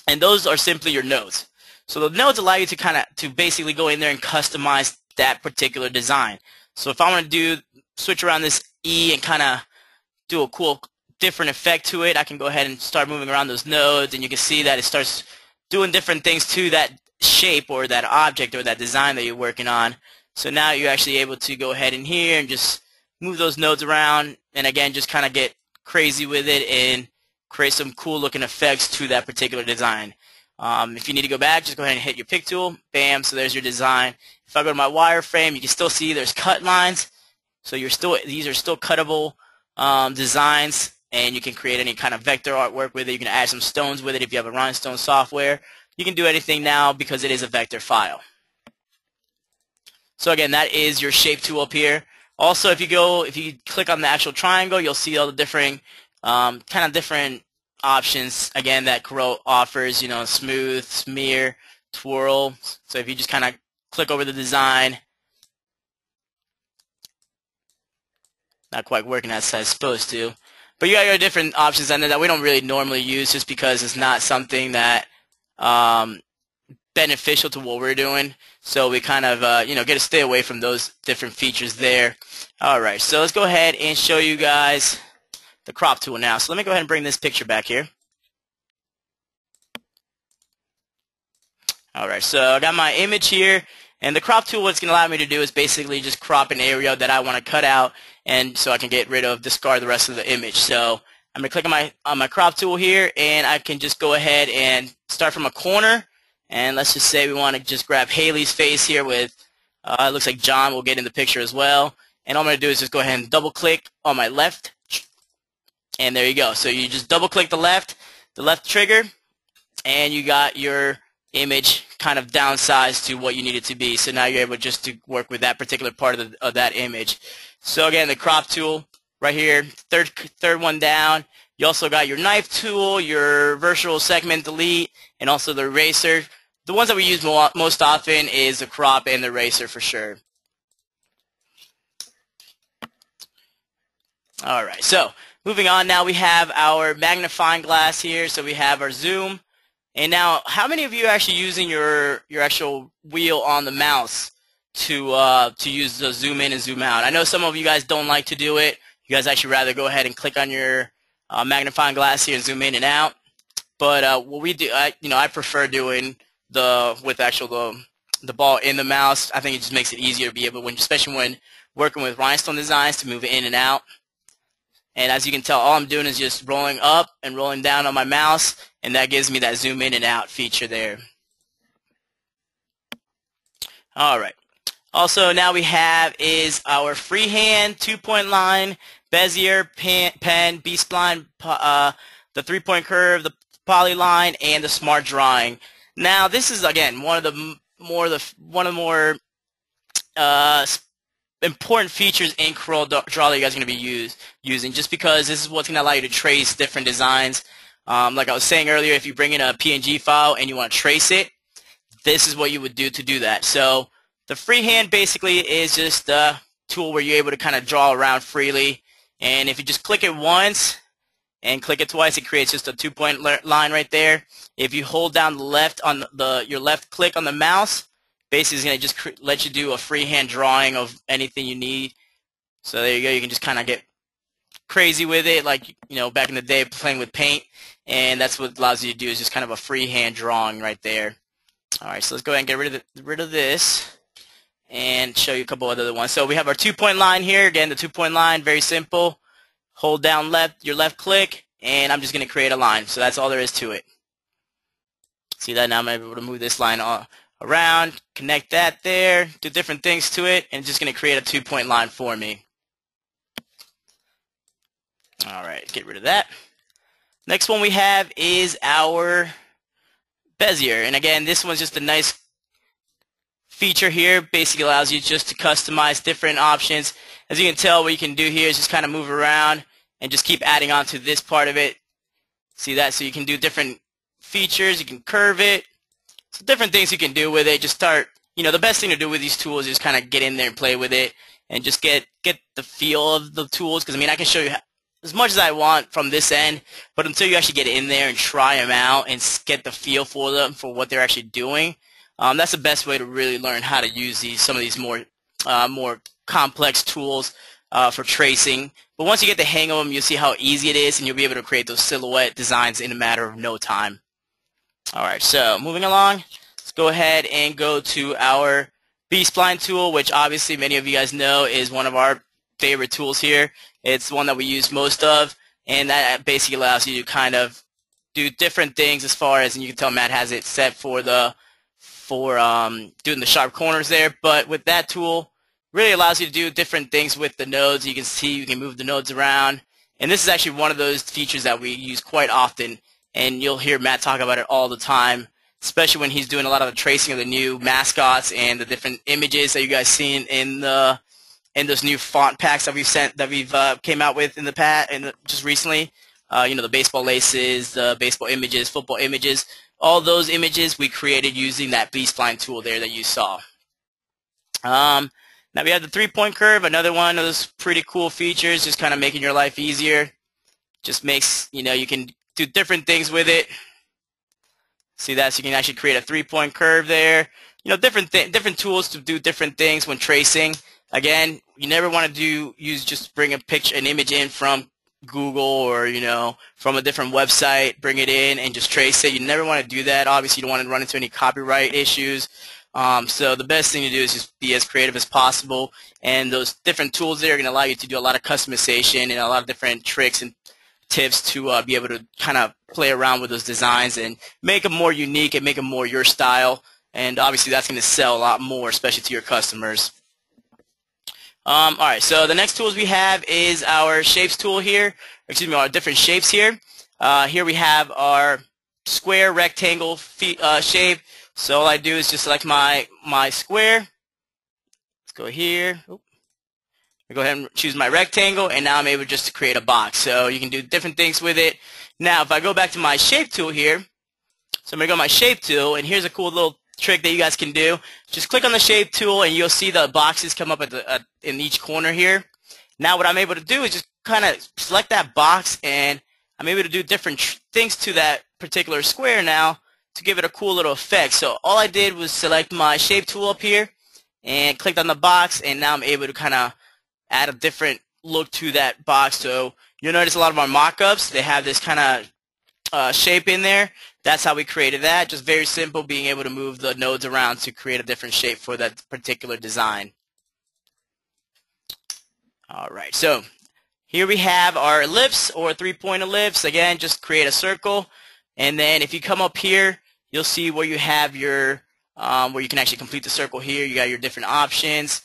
And those are simply your nodes. So the nodes allow you to basically go in there and customize that particular design. So if I want to switch around this E and kind of do a cool different effect to it, I can go ahead and start moving around those nodes, and you can see that it starts doing different things to that shape or that object or that design that you're working on. So now you're actually able to go ahead in here and just move those nodes around, and again just kind of get crazy with it and create some cool looking effects to that particular design. If you need to go back, just go ahead and hit your pick tool. Bam, so there's your design. If I go to my wireframe, you can still see there's cut lines. So these are still cuttable designs, and you can create any kind of vector artwork with it. You can add some stones with it if you have a Rhinestone software. You can do anything now because it is a vector file. So again, that is your shape tool up here. Also, if you click on the actual triangle, you'll see all the different different options again that Corel offers. You know, smooth, smear, twirl. So if you just kind of click over the design, not quite working as it's supposed to, but you got your different options on there that we don't really normally use just because it's not something that beneficial to what we're doing. So we kind of get to stay away from those different features there. Alright, so let's go ahead and show you guys the crop tool now. So let me go ahead and bring this picture back here. Alright, so I got my image here, and the crop tool, what it's going to allow me to do is basically just crop an area that I want to cut out, and so I can get rid of, discard the rest of the image. So I'm going to click on my crop tool here, and I can just go ahead and start from a corner, and let's just say we want to just grab Haley's face here with, it looks like John will get in the picture as well. And all I'm going to do is just go ahead and double click on my left, and there you go. So you just double click the left trigger, and you got your image kind of downsized to what you need it to be. So now you're able just to work with that particular part of that image. So again, the crop tool right here, third one down. You also got your knife tool, your virtual segment delete, and also the eraser. The ones that we use most often is the crop and the eraser for sure. Alright, so moving on, now we have our magnifying glass here. So we have our zoom. And now, how many of you are actually using your actual wheel on the mouse to use the zoom in and zoom out? I know some of you guys don't like to do it. You guys actually rather go ahead and click on your magnifying glass here and zoom in and out. But what we do, I prefer doing the ball in the mouse. I think it just makes it easier to be able, especially when working with Rhinestone designs, to move it in and out. And as you can tell, all I'm doing is just rolling up and rolling down on my mouse, and that gives me that zoom in and out feature there. Alright. Also, now we have is our freehand, 2-point line, Bezier, pen, B-spline, the 3-point curve, the poly line, and the smart drawing. Now, this is again one of the more important features in CorelDraw that you guys are going to be using, just because this is what's going to allow you to trace different designs. Like I was saying earlier, if you bring in a PNG file and you want to trace it, this is what you would do to do that. So the freehand basically is just a tool where you're able to kind of draw around freely, and if you just click it once and click it twice, it creates just a 2-point line right there. If you hold down the left on your left click on the mouse, basically it's going to just let you do a freehand drawing of anything you need. So there you go. You can just kind of get crazy with it, like back in the day playing with paint, and that's what it allows you to do, is just kind of a freehand drawing right there. All right, so let's go ahead and get rid of this and show you a couple other ones. So we have our 2-point line here. Again, the 2-point line, very simple. Hold down your left click, and I'm just going to create a line. So that's all there is to it. See that? Now I'm able to move this line around, connect that there, do different things to it, and it's just going to create a 2-point line for me. Alright, get rid of that. Next one we have is our Bezier. And again, this one's just a nice feature here. Basically allows you just to customize different options. As you can tell, what you can do here is just kind of move around and just keep adding on to this part of it. See that? So you can do different features. You can curve it. So different things you can do with it. Just start, the best thing to do with these tools is kind of get in there and play with it and just get the feel of the tools. Because, I can show you as much as I want from this end, but until you actually get in there and try them out and get the feel for them, for what they're actually doing, That's the best way to really learn how to use some of these more complex tools for tracing. But once you get the hang of them, you'll see how easy it is, and you'll be able to create those silhouette designs in a matter of no time. Alright, so moving along, let's go ahead and go to our B-spline tool, which obviously many of you guys know is one of our favorite tools here. It's the one that we use most of, and that basically allows you to kind of do different things as far as, and you can tell Matt has it set for doing the sharp corners there, but with that tool, really allows you to do different things with the nodes. You can see you can move the nodes around, and this is actually one of those features that we use quite often, and you'll hear Matt talk about it all the time, especially when he's doing a lot of the tracing of the new mascots and the different images that you guys seen in those new font packs that we've came out with in the past and just recently. You know, the baseball laces, the baseball images, football images, all those images we created using that B-spline tool there that you saw. Now we have the three-point curve, another one of those pretty cool features, just kind of making your life easier. Just makes, you know, you can do different things with it. See that? So you can actually create a three-point curve there. You know, different tools to do different things when tracing. Again, you never want to just bring an image in from Google or, you know, from a different website, bring it in and just trace it. You never want to do that. Obviously, you don't want to run into any copyright issues. So the best thing to do is just be as creative as possible, and those different tools there are going to allow you to do a lot of customization and a lot of different tricks and tips to be able to kind of play around with those designs and make them more unique and make them more your style, and obviously that's going to sell a lot more, especially to your customers. Alright, so the next tools we have is our shapes tool here, excuse me, our different shapes here. Here we have our square, rectangle shape. So all I do is just select my square. Let's go here. I go ahead and choose my rectangle, and now I'm able just to create a box. So you can do different things with it. Now if I go back to my shape tool here, so I'm going to go to my shape tool, and here's a cool little trick that you guys can do. Just click on the shape tool, and you'll see the boxes come up in each corner here. Now what I'm able to do is just kind of select that box, and I'm able to do different things to that particular square now to give it a cool little effect. So all I did was select my shape tool up here and clicked on the box, and now I'm able to kind of add a different look to that box. So you'll notice a lot of our mock-ups, they have this kind of shape in there. That's how we created that. Just very simple, being able to move the nodes around to create a different shape for that particular design. Alright, so here we have our ellipse or three-point ellipse. Again, just create a circle, and then if you come up here, you'll see where you have your where you can actually complete the circle here. You got your different options.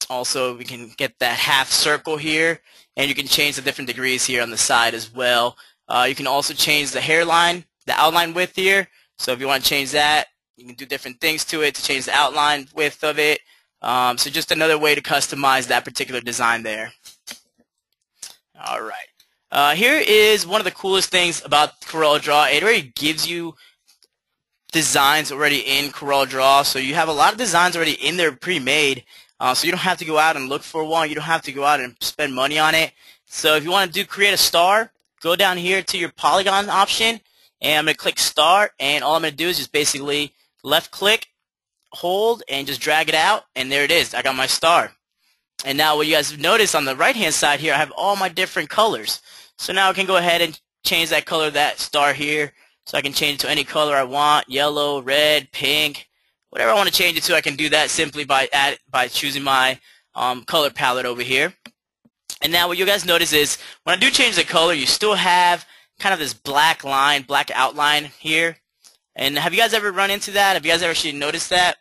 Also, we can get that half circle here, and you can change the different degrees here on the side as well. You can also change the hairline, the outline width here. So if you want to change that, you can do different things to it to change the outline width of it. So just another way to customize that particular design there. All right. Here is one of the coolest things about CorelDraw. It already gives you designs already in CorelDraw. So you have a lot of designs already in there pre-made. So you don't have to go out and look for one. You don't have to go out and spend money on it. So if you want to create a star, go down here to your polygon option, and I'm going to click star, and all I'm going to do is just basically left click, hold, and just drag it out, and there it is. I got my star. And now what you guys notice on the right hand side here, I have all my different colors. So now I can go ahead and change that color of that star here. So I can change it to any color I want, yellow, red, pink, whatever I want to change it to. I can do that simply by choosing my color palette over here. And now what you guys notice is when I do change the color, you still have kind of this black line, black outline here. And have you guys ever run into that? Have you guys ever actually noticed that?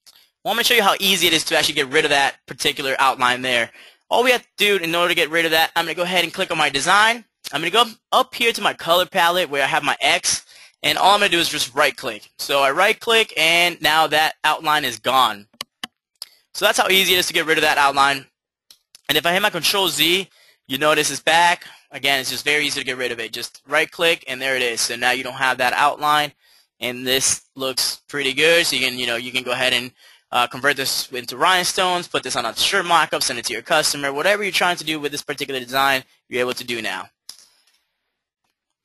Well, I'm going to show you how easy it is to actually get rid of that particular outline there. All we have to do in order to get rid of that, I'm going to go ahead and click on my design. I'm going to go up here to my color palette where I have my X, and all I'm going to do is just right click. So I right click, and now that outline is gone. So that's how easy it is to get rid of that outline. And if I hit my Control Z, you notice it's back. Again, it's just very easy to get rid of it. Just right click, and there it is. So now you don't have that outline, and this looks pretty good. So you can go ahead and convert this into Rhinestones, put this on a shirt mock-up, send it to your customer. Whatever you're trying to do with this particular design, you're able to do now.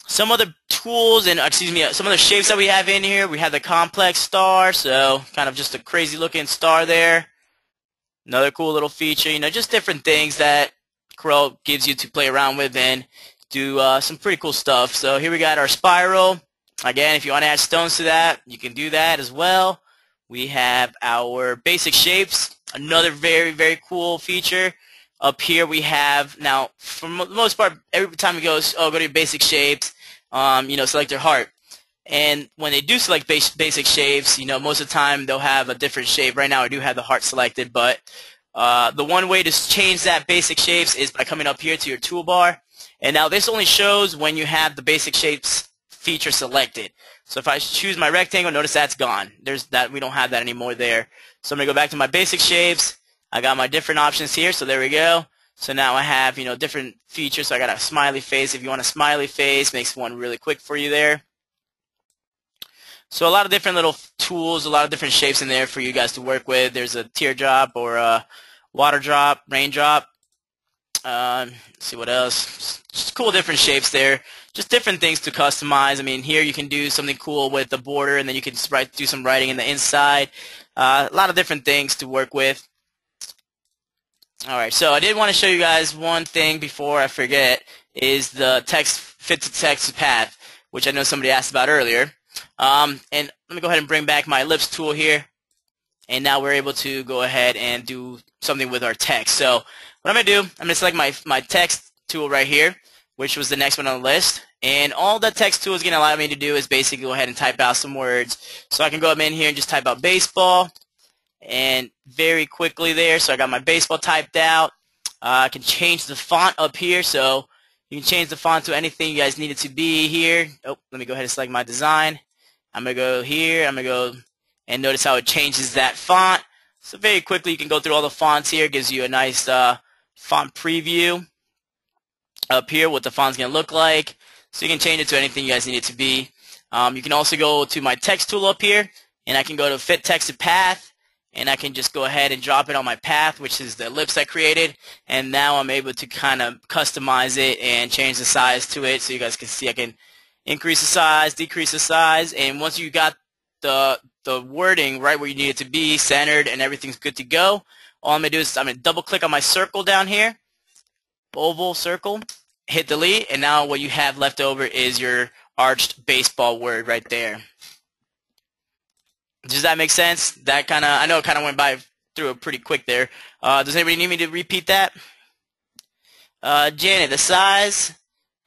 Some other tools and some of the shapes that we have in here. We have the complex star, so kind of just a crazy looking star there. Another cool little feature, just different things that Corel gives you to play around with and do some pretty cool stuff. So here we got our spiral. Again, if you want to add stones to that, you can do that as well. We have our basic shapes, another very, very cool feature. Up here we have, now for the most part, every time it goes, go to your basic shapes, select your heart. And when they do select basic shapes, most of the time they'll have a different shape. Right now I do have the heart selected, but the one way to change that basic shapes is by coming up here to your toolbar. And now this only shows when you have the basic shapes feature selected. So if I choose my rectangle, notice that's gone. We don't have that anymore there. So I'm going to go back to my basic shapes. I got my different options here, so there we go. So now I have, different features. So I got a smiley face. If you want a smiley face, makes one really quick for you there. So a lot of different little tools, a lot of different shapes in there for you guys to work with. There's a teardrop or a water drop, raindrop. Let's see what else. Just cool different shapes there. Just different things to customize. I mean, here you can do something cool with the border, and then you can do some writing in the inside. A lot of different things to work with. Alright, so I did want to show you guys one thing before I forget, is the fit to text path, which I know somebody asked about earlier. And let me go ahead and bring back my ellipse tool here. And now we're able to go ahead and do something with our text. So what I'm going to do, I'm going to select my text tool right here, which was the next one on the list. And all that text tool is going to allow me to do is basically go ahead and type out some words. So I can go up in here and just type out baseball. And very quickly there, so I got my baseball typed out. I can change the font up here, so you can change the font to anything you guys need it to be here. Oh, let me go ahead and select my design. I'm going to go here, I'm going to go and notice how it changes that font. So very quickly you can go through all the fonts here. It gives you a nice font preview up here, what the font's going to look like. So you can change it to anything you guys need it to be. You can also go to my text tool up here, and I can go to fit text to path. And I can just go ahead and drop it on my path, which is the ellipse I created. And now I'm able to kind of customize it and change the size to it. So you guys can see I can increase the size, decrease the size. And once you got the wording right where you need it to be, centered, and everything's good to go, all I'm going to do is I'm going to double click on my circle down here, oval circle, hit delete. And now what you have left over is your arched baseball word right there. Does that make sense? That I know it kind of went through it pretty quick there. Does anybody need me to repeat that? Janet, the size.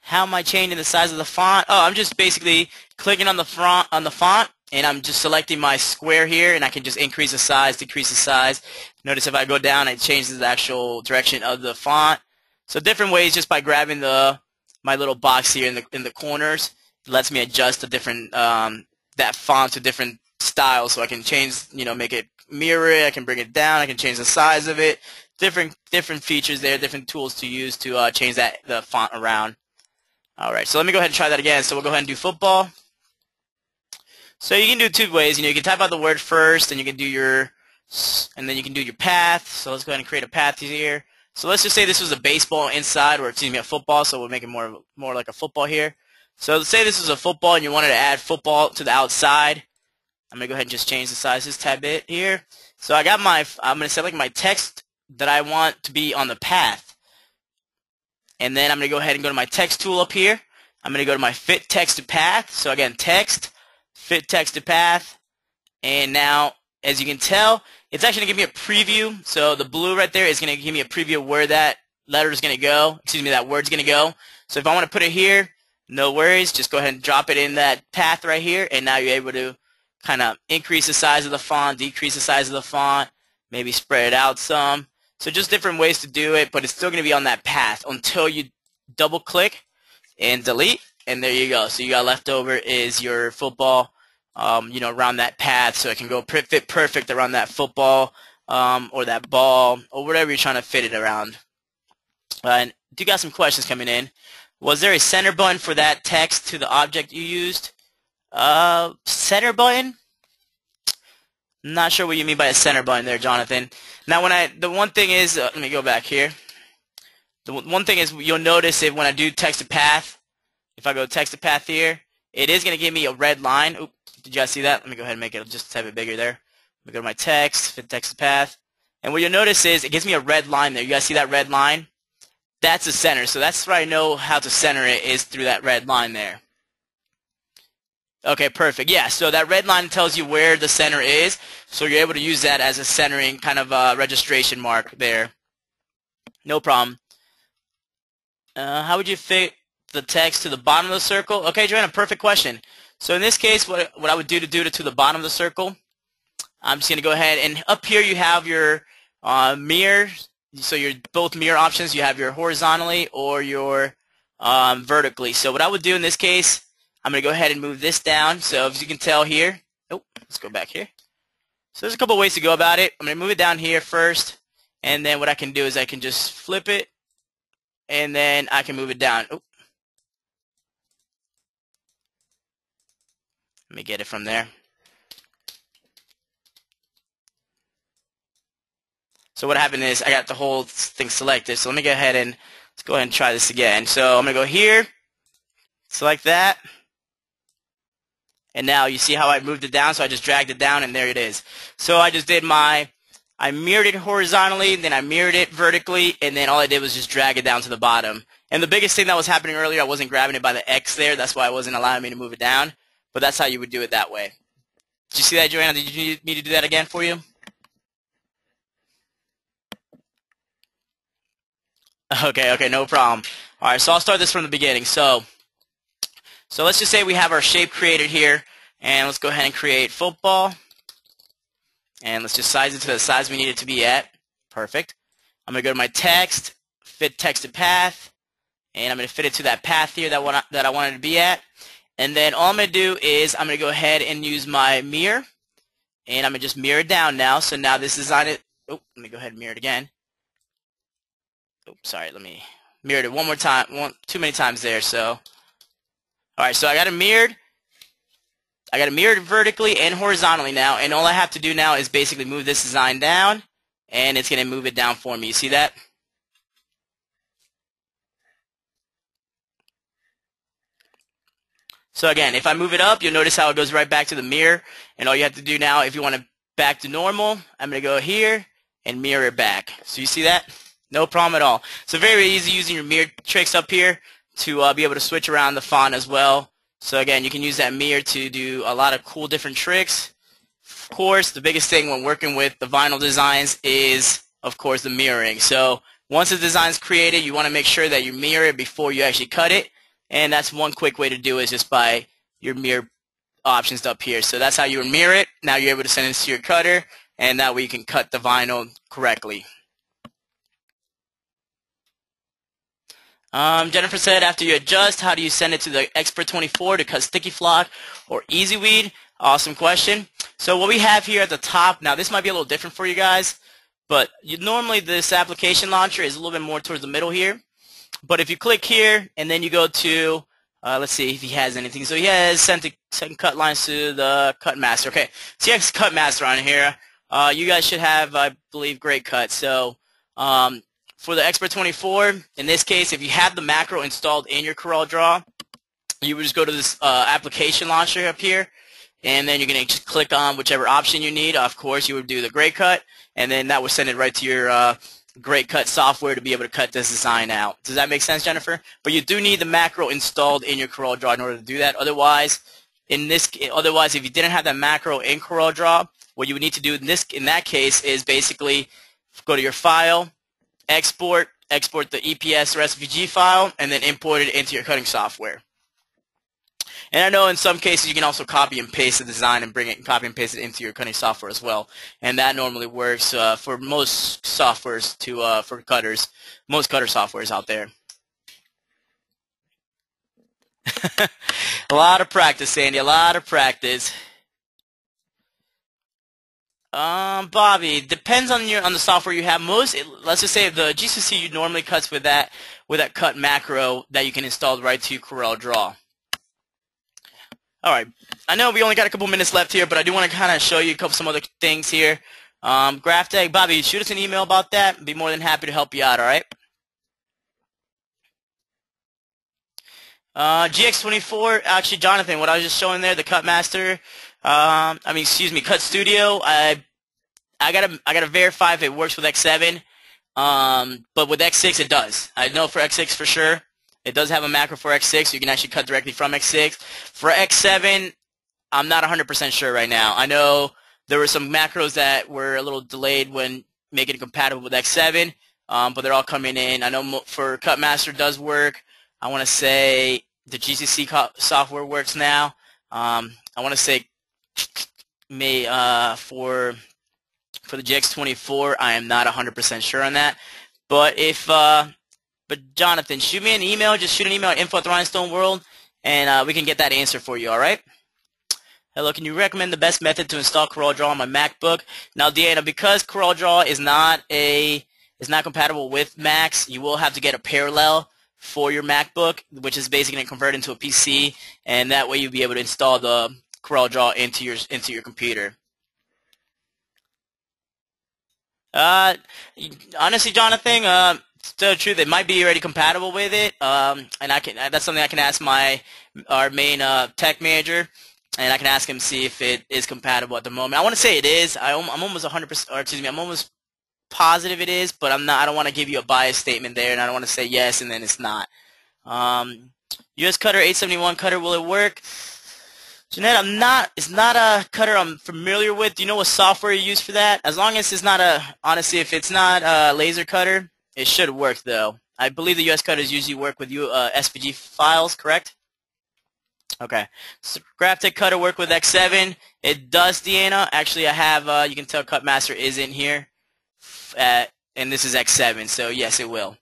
How am I changing the size of the font? Oh, I'm just basically clicking on the font, and I'm just selecting my square here, and I can just increase the size, decrease the size. Notice if I go down, it changes the actual direction of the font. So different ways just by grabbing my little box here in the corners. It lets me adjust the different that font to different styles, so I can change, make it mirror it, I can bring it down, I can change the size of it, different features there, different tools to use to change the font around. Alright, so let me go ahead and try that again. So we'll go ahead and do football. So you can do two ways, you can type out the word first, and you can do and then you can do your path. So let's go ahead and create a path here. So let's just say this was a baseball inside, or excuse me, a football, so we'll make it more like a football here. So let's say this was a football and you wanted to add football to the outside. I'm going to go ahead and just change the size just a tad bit here. So I'm going to select my text that I want to be on the path. And then I'm going to go ahead and go to my text tool up here. I'm going to go to my fit text to path. So again, text, fit text to path. And now, as you can tell, it's actually going to give me a preview. So the blue right there is going to give me a preview of where that letter is going to go. Excuse me, that word's going to go. So if I want to put it here, no worries. Just go ahead and drop it in that path right here. And now you're able to kind of increase the size of the font, decrease the size of the font, maybe spread it out some. So just different ways to do it, but it's still going to be on that path until you double click and delete, and there you go. So you got left over is your football, around that path, so it can go fit perfect around that football or that ball or whatever you're trying to fit it around. And you got some questions coming in. Was there a center button for that text to the object you used? Center button? I'm not sure what you mean by a center button there, Jonathan. Now, the one thing is, let me go back here. The one thing is, you'll notice it when I do text to path. If I go text to path here, it is going to give me a red line. Oop, did you guys see that? Let me go ahead and make it just a tad bit bigger there. Let me go to my text, fit text to path. And what you'll notice is it gives me a red line there. You guys see that red line? That's the center. So that's where I know how to center it, is through that red line there. Okay, perfect. Yeah, so that red line tells you where the center is. So you're able to use that as a centering kind of registration mark there. No problem. How would you fit the text to the bottom of the circle? Okay, Joanna, perfect question. So in this case, what I would do to the bottom of the circle, I'm just going to go ahead, and up here you have your mirror. So your both mirror options. You have your horizontally or your vertically. So what I would do in this case, I'm going to go ahead and move this down. So as you can tell here, let's go back here. So there's a couple ways to go about it. I'm going to move it down here first, and then what I can do is I can just flip it, and then I can move it down. Let me get it from there. So what happened is I got the whole thing selected. So let me go ahead and let's go ahead and try this again. So I'm going to go here, select that, and now you see how I moved it down. So I just dragged it down, and there it is. So I just did I mirrored it horizontally, then I mirrored it vertically, and then all I did was just drag it down to the bottom. And the biggest thing that was happening earlier, I wasn't grabbing it by the X there. That's why it wasn't allowing me to move it down. But that's how you would do it that way. Did you see that, Joanna? Did you need me to do that again for you? Okay, no problem. All right, so I'll start this from the beginning. So let's just say we have our shape created here, and let's go ahead and create football. And let's just size it to the size we need it to be at. Perfect. I'm going to go to my text, fit text to path, and I'm going to fit it to that path here that I wanted to be at. And then all I'm going to do is I'm going to go ahead and use my mirror, and I'm going to just mirror it down now. So now this design it. Let me go ahead and mirror it again. Sorry, let me mirror it one more time. Too many times there. So, all right, so I got it mirrored. I got it mirrored vertically and horizontally now, and all I have to do now is basically move this design down, and it's going to move it down for me. You see that? So again, if I move it up, you'll notice how it goes right back to the mirror, and all you have to do now, if you want it back to normal, I'm going to go here and mirror it back. So you see that? No problem at all. So very easy using your mirror tricks up here to be able to switch around the font as well. So again, you can use that mirror to do a lot of cool different tricks. Of course, the biggest thing when working with the vinyl designs is, of course, the mirroring. So once the design's created, you want to make sure that you mirror it before you actually cut it. And that's one quick way to do it, is just by your mirror options up here. So that's how you would mirror it. Now you're able to send it to your cutter, and that way you can cut the vinyl correctly. Jennifer said, after you adjust, how do you send it to the Expert 24 to cut sticky flock or Easyweed? Awesome question. So what we have here at the top, now this might be a little different for you guys, but normally this application launcher is a little bit more towards the middle here. But if you click here and then you go to, let's see if he has anything. So he has sent cut lines to the cut master. Okay, so he has cut master on here. You guys should have, I believe, great cut. So for the Expert 24, in this case, if you have the macro installed in your CorelDraw, you would just go to this application launcher up here, and then you're going to just click on whichever option you need. Of course, you would do the great cut, and then that will send it right to your great cut software to be able to cut this design out. Does that make sense, Jennifer? But you do need the macro installed in your CorelDraw in order to do that. Otherwise, if you didn't have that macro in CorelDraw, what you would need to do in that case is basically go to your file, export the EPS or SVG file, and then import it into your cutting software. And I know in some cases you can also copy and paste the design and bring it and copy and paste it into your cutting software as well. And that normally works for most softwares for cutters, most cutter softwares out there. A lot of practice, Sandy, a lot of practice. Bobby, depends on the software you have. Let's just say the GCC normally cuts with that cut macro that you can install right to CorelDraw. All right, I know we only got a couple minutes left here, but I do want to kind of show you some other things here. Graph tag, Bobby, shoot us an email about that. I'd be more than happy to help you out. All right. GX24, actually, Jonathan, what I was just showing there, the Cut Master, Cut Studio, I gotta verify if it works with X7, but with X6 it does. I know for X6 for sure. It does have a macro for X6, so you can actually cut directly from X6. For X7, I'm not 100% sure right now. I know there were some macros that were a little delayed when making it compatible with X7, but they're all coming in. I know for Cut Master does work. I want to say the GCC software works now. I want to say for the GX24, I am not 100% sure on that. But but Jonathan, shoot me an email. Just shoot an email at info@Rhinestone World, and we can get that answer for you. All right. Hello, can you recommend the best method to install CorelDraw on my MacBook? Now, Deanna, because CorelDraw is not compatible with Macs, you will have to get a parallel for your MacBook, which is basically going to convert into a PC, and that way you'll be able to install the CorelDraw into your computer. Honestly, Jonathan, to tell the truth, it might be already compatible with it, and that's something I can ask our main tech manager, and I can ask him to see if it is compatible at the moment. I want to say it is. I'm almost 100%, or excuse me, I'm almost positive it is, but I don't want to give you a biased statement there, and I don't want to say yes and then it's not. US Cutter 871 cutter, will it work? Jeanette, it's not a cutter I'm familiar with. Do you know what software you use for that? As long as it's not honestly, if it's not a laser cutter, it should work though. I believe the US cutters usually work with SVG files, correct? Okay. So Graphic cutter work with X7. It does, Deanna. Actually, I have, you can tell Cut Master is in here. And this is X7, so yes, it will.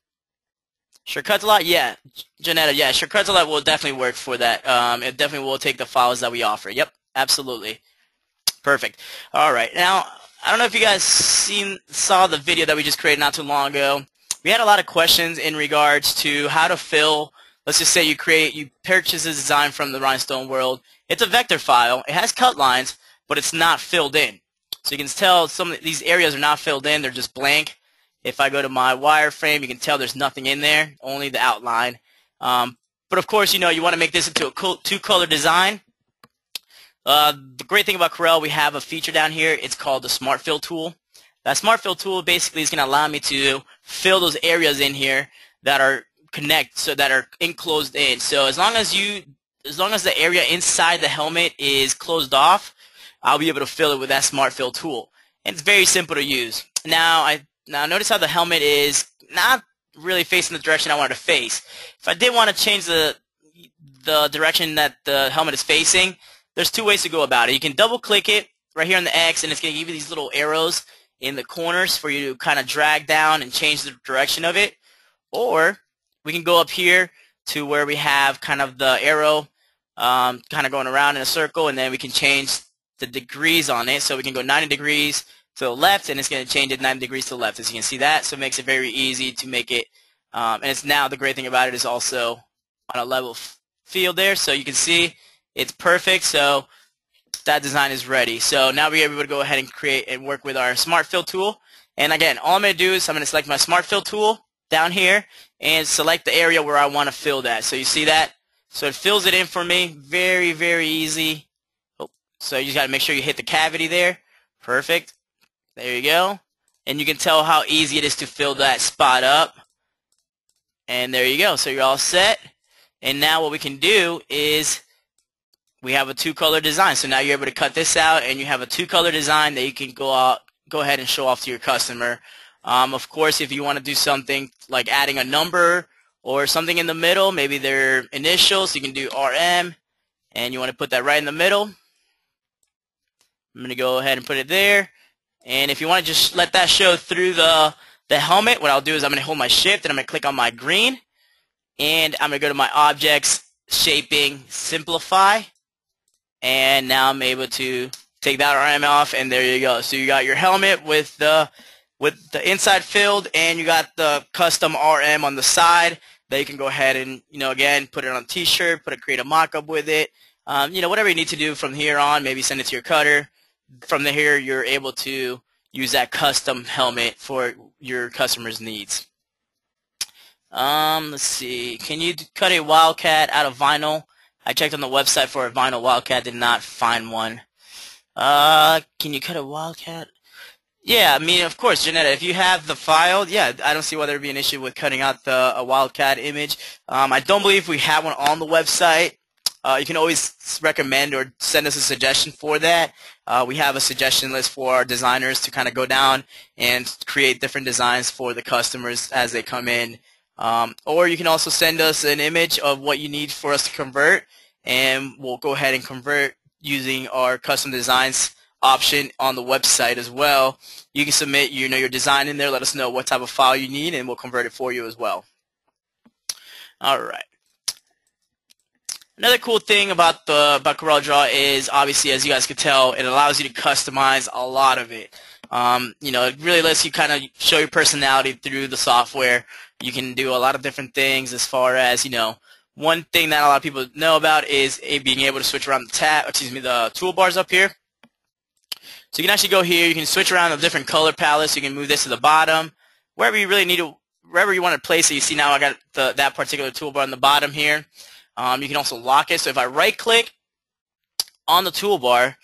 Sure cuts a lot? Yeah. Janetta, yeah, sure cuts a lot will definitely work for that. It definitely will take the files that we offer. Yep, absolutely. Perfect. All right. Now, I don't know if you guys saw the video that we just created not too long ago. We had a lot of questions in regards to how to fill. Let's just say you purchase a design from the Rhinestone World. It's a vector file. It has cut lines, but it's not filled in. So you can tell some of these areas are not filled in. They're just blank. If I go to my wireframe, you can tell there's nothing in there, only the outline. But of course, you want to make this into a two-color design. The great thing about Corel, we have a feature down here. It's called the Smart Fill tool. That Smart Fill tool basically is going to allow me to fill those areas in here that are that are enclosed in. So as long as the area inside the helmet is closed off, I'll be able to fill it with that Smart Fill tool. And it's very simple to use. Now notice how the helmet is not really facing the direction I want it to face. If I did want to change the direction that the helmet is facing, there's two ways to go about it. You can double click it right here on the X, and it's going to give you these little arrows in the corners for you to kind of drag down and change the direction of it. Or we can go up here to where we have kind of the arrow kind of going around in a circle, and then we can change the degrees on it. So we can go 90 degrees to the left, and it's going to change it 90 degrees to the left, as you can see that. So it makes it very easy to make it, and it's now the great thing about it is also on a level field there, so you can see it's perfect. So that design is ready. So now we're able to go ahead and create and work with our Smart Fill tool. And again, all I'm going to do is I'm going to select my Smart Fill tool down here and select the area where I want to fill that. So you see that? So it fills it in for me. Very, very easy. So you just got to make sure you hit the cavity there. Perfect. There you go. And you can tell how easy it is to fill that spot up. And there you go. So you're all set. And now what we can do is we have a two-color design. So now you're able to cut this out, and you have a two-color design that you can go ahead and show off to your customer. Of course, if you want to do something like adding a number or something in the middle, maybe their initials, you can do RM, and you want to put that right in the middle. I'm going to go ahead and put it there. And if you want to just let that show through the helmet, what I'll do is I'm going to hold my shift, and I'm going to click on my green, and I'm going to go to my objects, shaping, simplify, and now I'm able to take that RM off, and there you go. So you got your helmet with the inside filled, and you got the custom RM on the side that you can go ahead and, again, put it on a t-shirt, create a mock-up with it. Whatever you need to do from here on, maybe send it to your cutter. From here, you're able to use that custom helmet for your customer's needs. Let's see. Can you cut a wildcat out of vinyl? I checked on the website for a vinyl wildcat, did not find one. Can you cut a wildcat? Yeah, I mean, of course, Janetta, if you have the file, yeah, I don't see why there'd be an issue with cutting out a wildcat image. I don't believe we have one on the website. You can always recommend or send us a suggestion for that. We have a suggestion list for our designers to kind of go down and create different designs for the customers as they come in. Or you can also send us an image of what you need for us to convert, and we'll go ahead and convert using our custom designs option on the website as well. You can submit your design in there, let us know what type of file you need, and we'll convert it for you as well. Alright. Another cool thing about CorelDraw is, obviously, as you guys can tell, it allows you to customize a lot of it. It really lets you kind of show your personality through the software. You can do a lot of different things as far as, one thing that a lot of people know about is being able to switch around the toolbars up here. So you can actually go here, you can switch around the different color palettes, you can move this to the bottom, wherever you really need to, wherever you want to place it. You see now I got that particular toolbar on the bottom here. You can also lock it, so if I right click on the toolbar,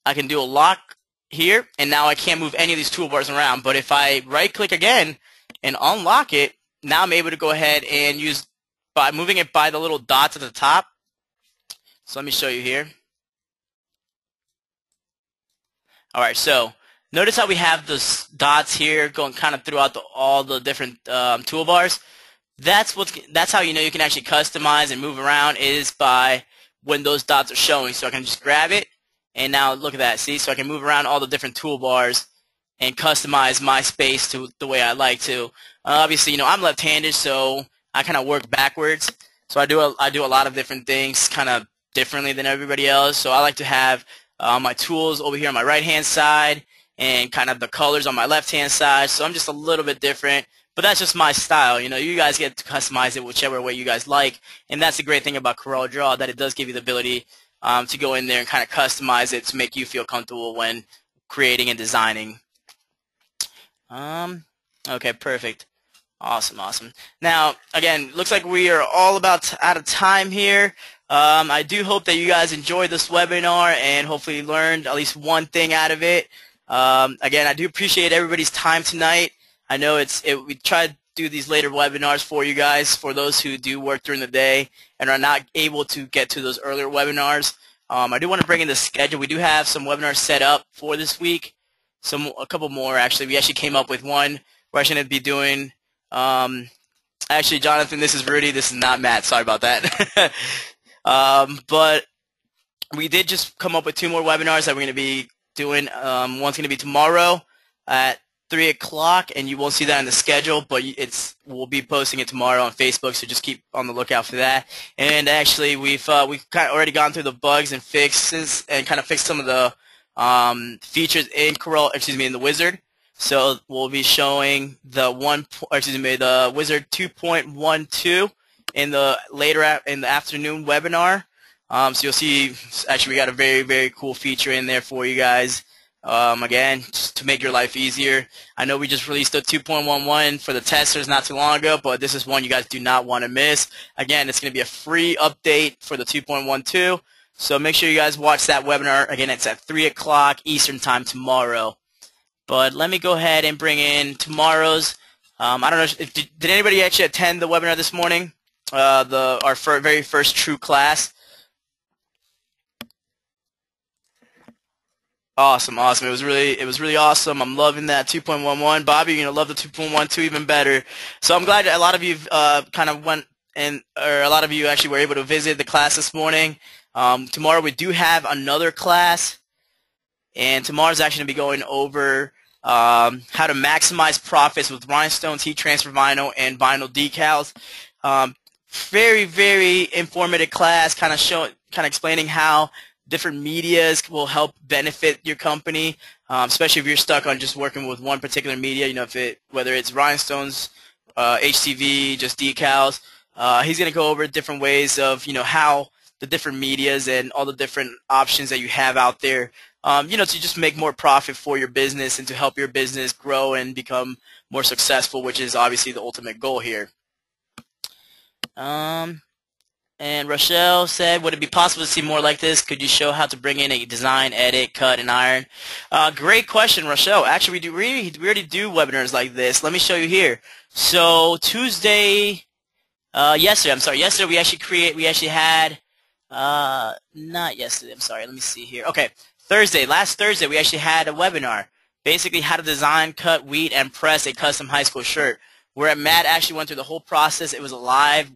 I can do a lock here, and now I can't move any of these toolbars around. But if I right click again and unlock it, now I'm able to go ahead and use, by moving it by the little dots at the top. So let me show you here. Alright, so notice how we have those dots here going kind of throughout all the different toolbars. That's how you know you can actually customize and move around, is by when those dots are showing. So I can just grab it, and now look at that. See, so I can move around all the different toolbars and customize my space to the way I like to. Obviously, I'm left-handed, so I kind of work backwards. So I do a lot of different things kind of differently than everybody else. So I like to have my tools over here on my right-hand side and kind of the colors on my left-hand side. So I'm just a little bit different, but that's just my style. You guys get to customize it whichever way you guys like, and that's the great thing about CorelDraw, that it does give you the ability to go in there and kind of customize it to make you feel comfortable when creating and designing. Okay, perfect. Awesome. Now, again, looks like we are all about out of time here. I do hope that you guys enjoyed this webinar and hopefully learned at least one thing out of it. Again, I do appreciate everybody's time tonight. I know we try to do these later webinars for you guys, for those who do work during the day and are not able to get to those earlier webinars. I do want to bring in the schedule. We do have some webinars set up for this week. A couple more, actually. We actually came up with one. We're actually going to be doing... actually, Jonathan, this is Rudy. This is not Matt. Sorry about that. But we did just come up with 2 more webinars that we're going to be doing. One's going to be tomorrow at 3 o'clock, and you won't see that in the schedule, but we'll be posting it tomorrow on Facebook, so just keep on the lookout for that. And actually, we've kind of already gone through the bugs and fixes and kind of fixed some of the features in in the Wizard. So we'll be showing the Wizard 2.12 in the afternoon webinar. So you'll see, actually, we got a very, very cool feature in there for you guys. Again, just to make your life easier. I know we just released the 2.11 for the testers not too long ago, but this is one you guys do not want to miss. Again, it's going to be a free update for the 2.12. So make sure you guys watch that webinar. Again, it's at 3 o'clock Eastern Time tomorrow. But let me go ahead and bring in tomorrow's. I don't know, did anybody actually attend the webinar this morning? Our very first true class. Awesome. It was really awesome. I'm loving that 2.11. Bobby, you're gonna love the 2.12 even better. So I'm glad that a lot of you kind of went or a lot of you actually were able to visit the class this morning. Tomorrow we do have another class, and tomorrow's actually going to be going over how to maximize profits with Rhinestones, heat transfer vinyl, and vinyl decals. Very, very informative class, kind of explaining how different medias will help benefit your company, especially if you're stuck on just working with one particular media. Whether it's Rhinestones, HTV, just decals. He's going to go over different ways of how the different medias and all the different options that you have out there, to just make more profit for your business and to help your business grow and become more successful, which is obviously the ultimate goal here. And Rochelle said, would it be possible to see more like this? Could you show how to bring in a design, edit, cut, and iron? Great question, Rochelle. Actually, we already do webinars like this. Let me show you here. So yesterday we actually had, not yesterday, I'm sorry, let me see here. Okay, last Thursday, we actually had a webinar. Basically, how to design, cut, weed, and press a custom high school shirt, where Matt actually went through the whole process. It was a live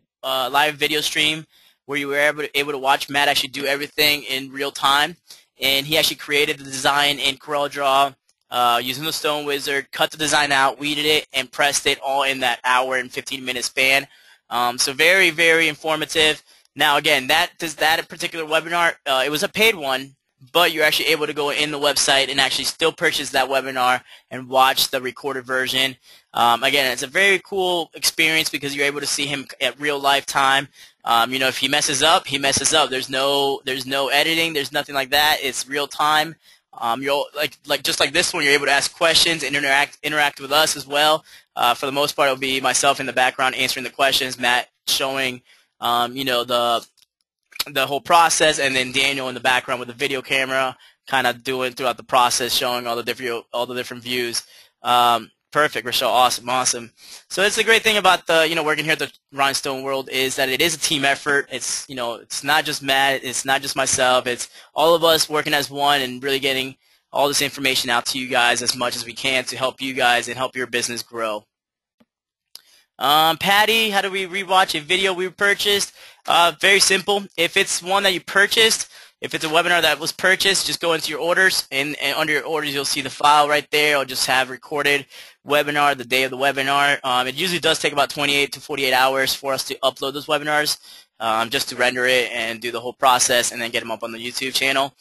video stream where you were able to watch Matt actually do everything in real time, and he actually created the design in CorelDraw using the Stone Wizard, cut the design out, weeded it, and pressed it all in that hour and 15-minute span. So very, very informative. Now, again, that particular webinar, it was a paid one, but you're actually able to go in the website and actually still purchase that webinar and watch the recorded version. Again, it's a very cool experience because you're able to see him at real life time. If he messes up, he messes up. There's no editing. There's nothing like that. It's real time. You'll just like this one, you're able to ask questions and interact with us as well. For the most part, it'll be myself in the background answering the questions, Matt showing the whole process, and then Daniel in the background with the video camera, kind of doing throughout the process, showing all the different views. Perfect, Rochelle. Awesome. So it's the great thing about the working here at the Rhinestone World is that it is a team effort. It's it's not just Matt, it's not just myself. It's all of us working as one and really getting all this information out to you guys as much as we can to help you guys and help your business grow. Patty, how do we rewatch a video we purchased? Very simple. If it's one that you purchased, if it's a webinar that was purchased, just go into your orders, and under your orders you'll see the file right there. I'll just have recorded webinar, the day of the webinar. It usually does take about 28 to 48 hours for us to upload those webinars, just to render it and do the whole process and then get them up on the YouTube channel.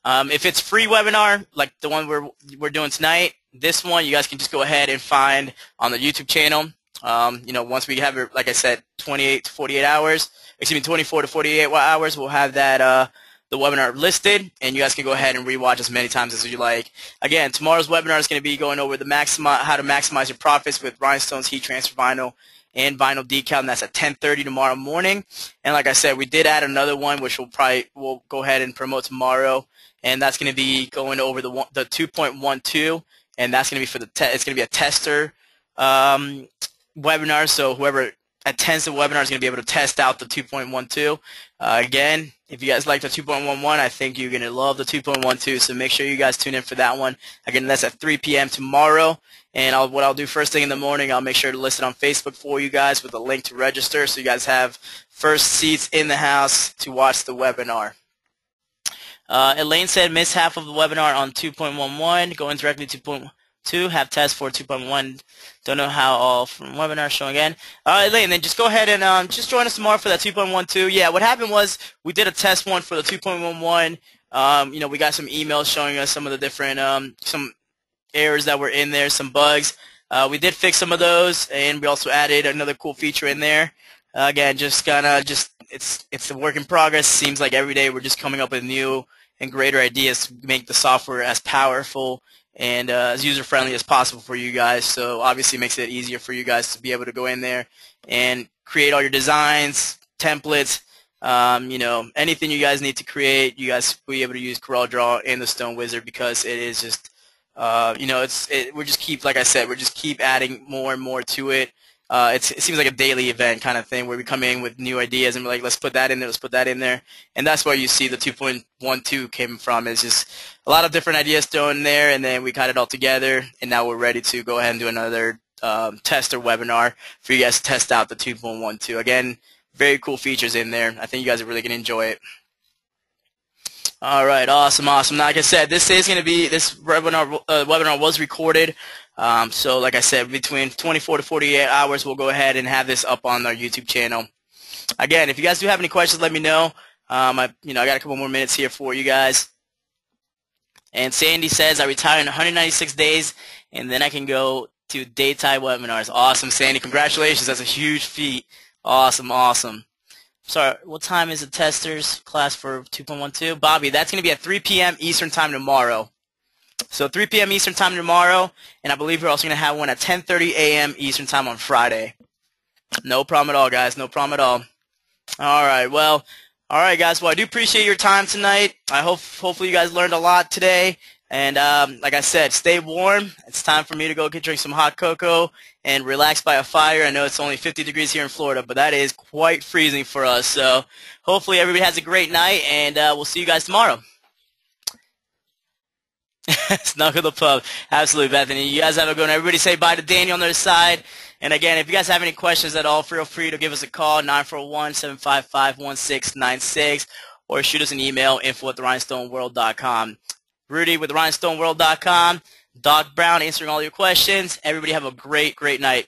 If it's free webinar, like the one we're doing tonight, this one you guys can just go ahead and find on the YouTube channel. Once we have it, like I said, 28 to 48 hours, 24 to 48 hours, we'll have that the webinar listed, and you guys can go ahead and rewatch as many times as you like. Again, tomorrow's webinar is going to be going over how to maximize your profits with Rhinestones, heat transfer vinyl, and vinyl decal, and that's at 10:30 tomorrow morning. And like I said, we did add another one, which we'll go ahead and promote tomorrow, and that's going to be going over the 2.12, and that's going to be for it's going to be a tester webinar, so whoever attends the webinar is going to be able to test out the 2.12. Again, if you guys like the 2.11, I think you're going to love the 2.12, so make sure you guys tune in for that one. Again, that's at 3 p.m. tomorrow, and what I'll do first thing in the morning, I'll make sure to list it on Facebook for you guys with a link to register, so you guys have first seats in the house to watch the webinar. Elaine said, miss half of the webinar on 2.11, going directly to 2.2, have test for 2.1. Don't know how all from webinar showing again. Elaine, then just go ahead and just join us tomorrow for that 2.12. Yeah, what happened was we did a test one for the 2.11. We got some emails showing us some of the different some errors that were in there, some bugs. We did fix some of those, and we also added another cool feature in there. Again, it's a work in progress. Seems like every day we're just coming up with new and greater ideas to make the software as powerful and as user-friendly as possible for you guys. So obviously it makes it easier for you guys to be able to go in there and create all your designs, templates, anything you guys need to create. You guys will be able to use CorelDraw and the Stone Wizard because it is just, we're just keep adding more and more to it. It seems like a daily event kind of thing where we come in with new ideas and we're like, let's put that in there, let's put that in there. And that's where you see the 2.12 came from. It's just a lot of different ideas thrown in there, and then we got it all together, and now we're ready to go ahead and do another tester webinar for you guys to test out the 2.12. Again, very cool features in there. I think you guys are really going to enjoy it. All right, awesome. Now, like I said, this webinar was recorded. So like I said, between 24 to 48 hours, we'll go ahead and have this up on our YouTube channel. Again, if you guys do have any questions, let me know. I got a couple more minutes here for you guys. And Sandy says, I retire in 196 days, and then I can go to daytime webinars. Awesome, Sandy. Congratulations. That's a huge feat. Awesome. Sorry, what time is the testers class for 2.12? Bobby, that's going to be at 3 p.m. Eastern Time tomorrow. So 3 p.m. Eastern Time tomorrow, and I believe we're also going to have one at 10:30 a.m. Eastern Time on Friday. No problem at all, guys. No problem at all. All right. Well, all right, guys. Well, I do appreciate your time tonight. Hopefully you guys learned a lot today. And like I said, stay warm. It's time for me to go drink some hot cocoa and relax by a fire. I know it's only 50 degrees here in Florida, but that is quite freezing for us. So hopefully everybody has a great night, and we'll see you guys tomorrow. Snuggle the pub. Absolutely, Bethany. You guys have a good one. Everybody say bye to Danny on the other side. And again, if you guys have any questions at all, feel free to give us a call, 941-755-1696, or shoot us an email, info@rhinestoneworld.com. Rudy with rhinestoneworld.com. Doc Brown answering all your questions. Everybody have a great, great night.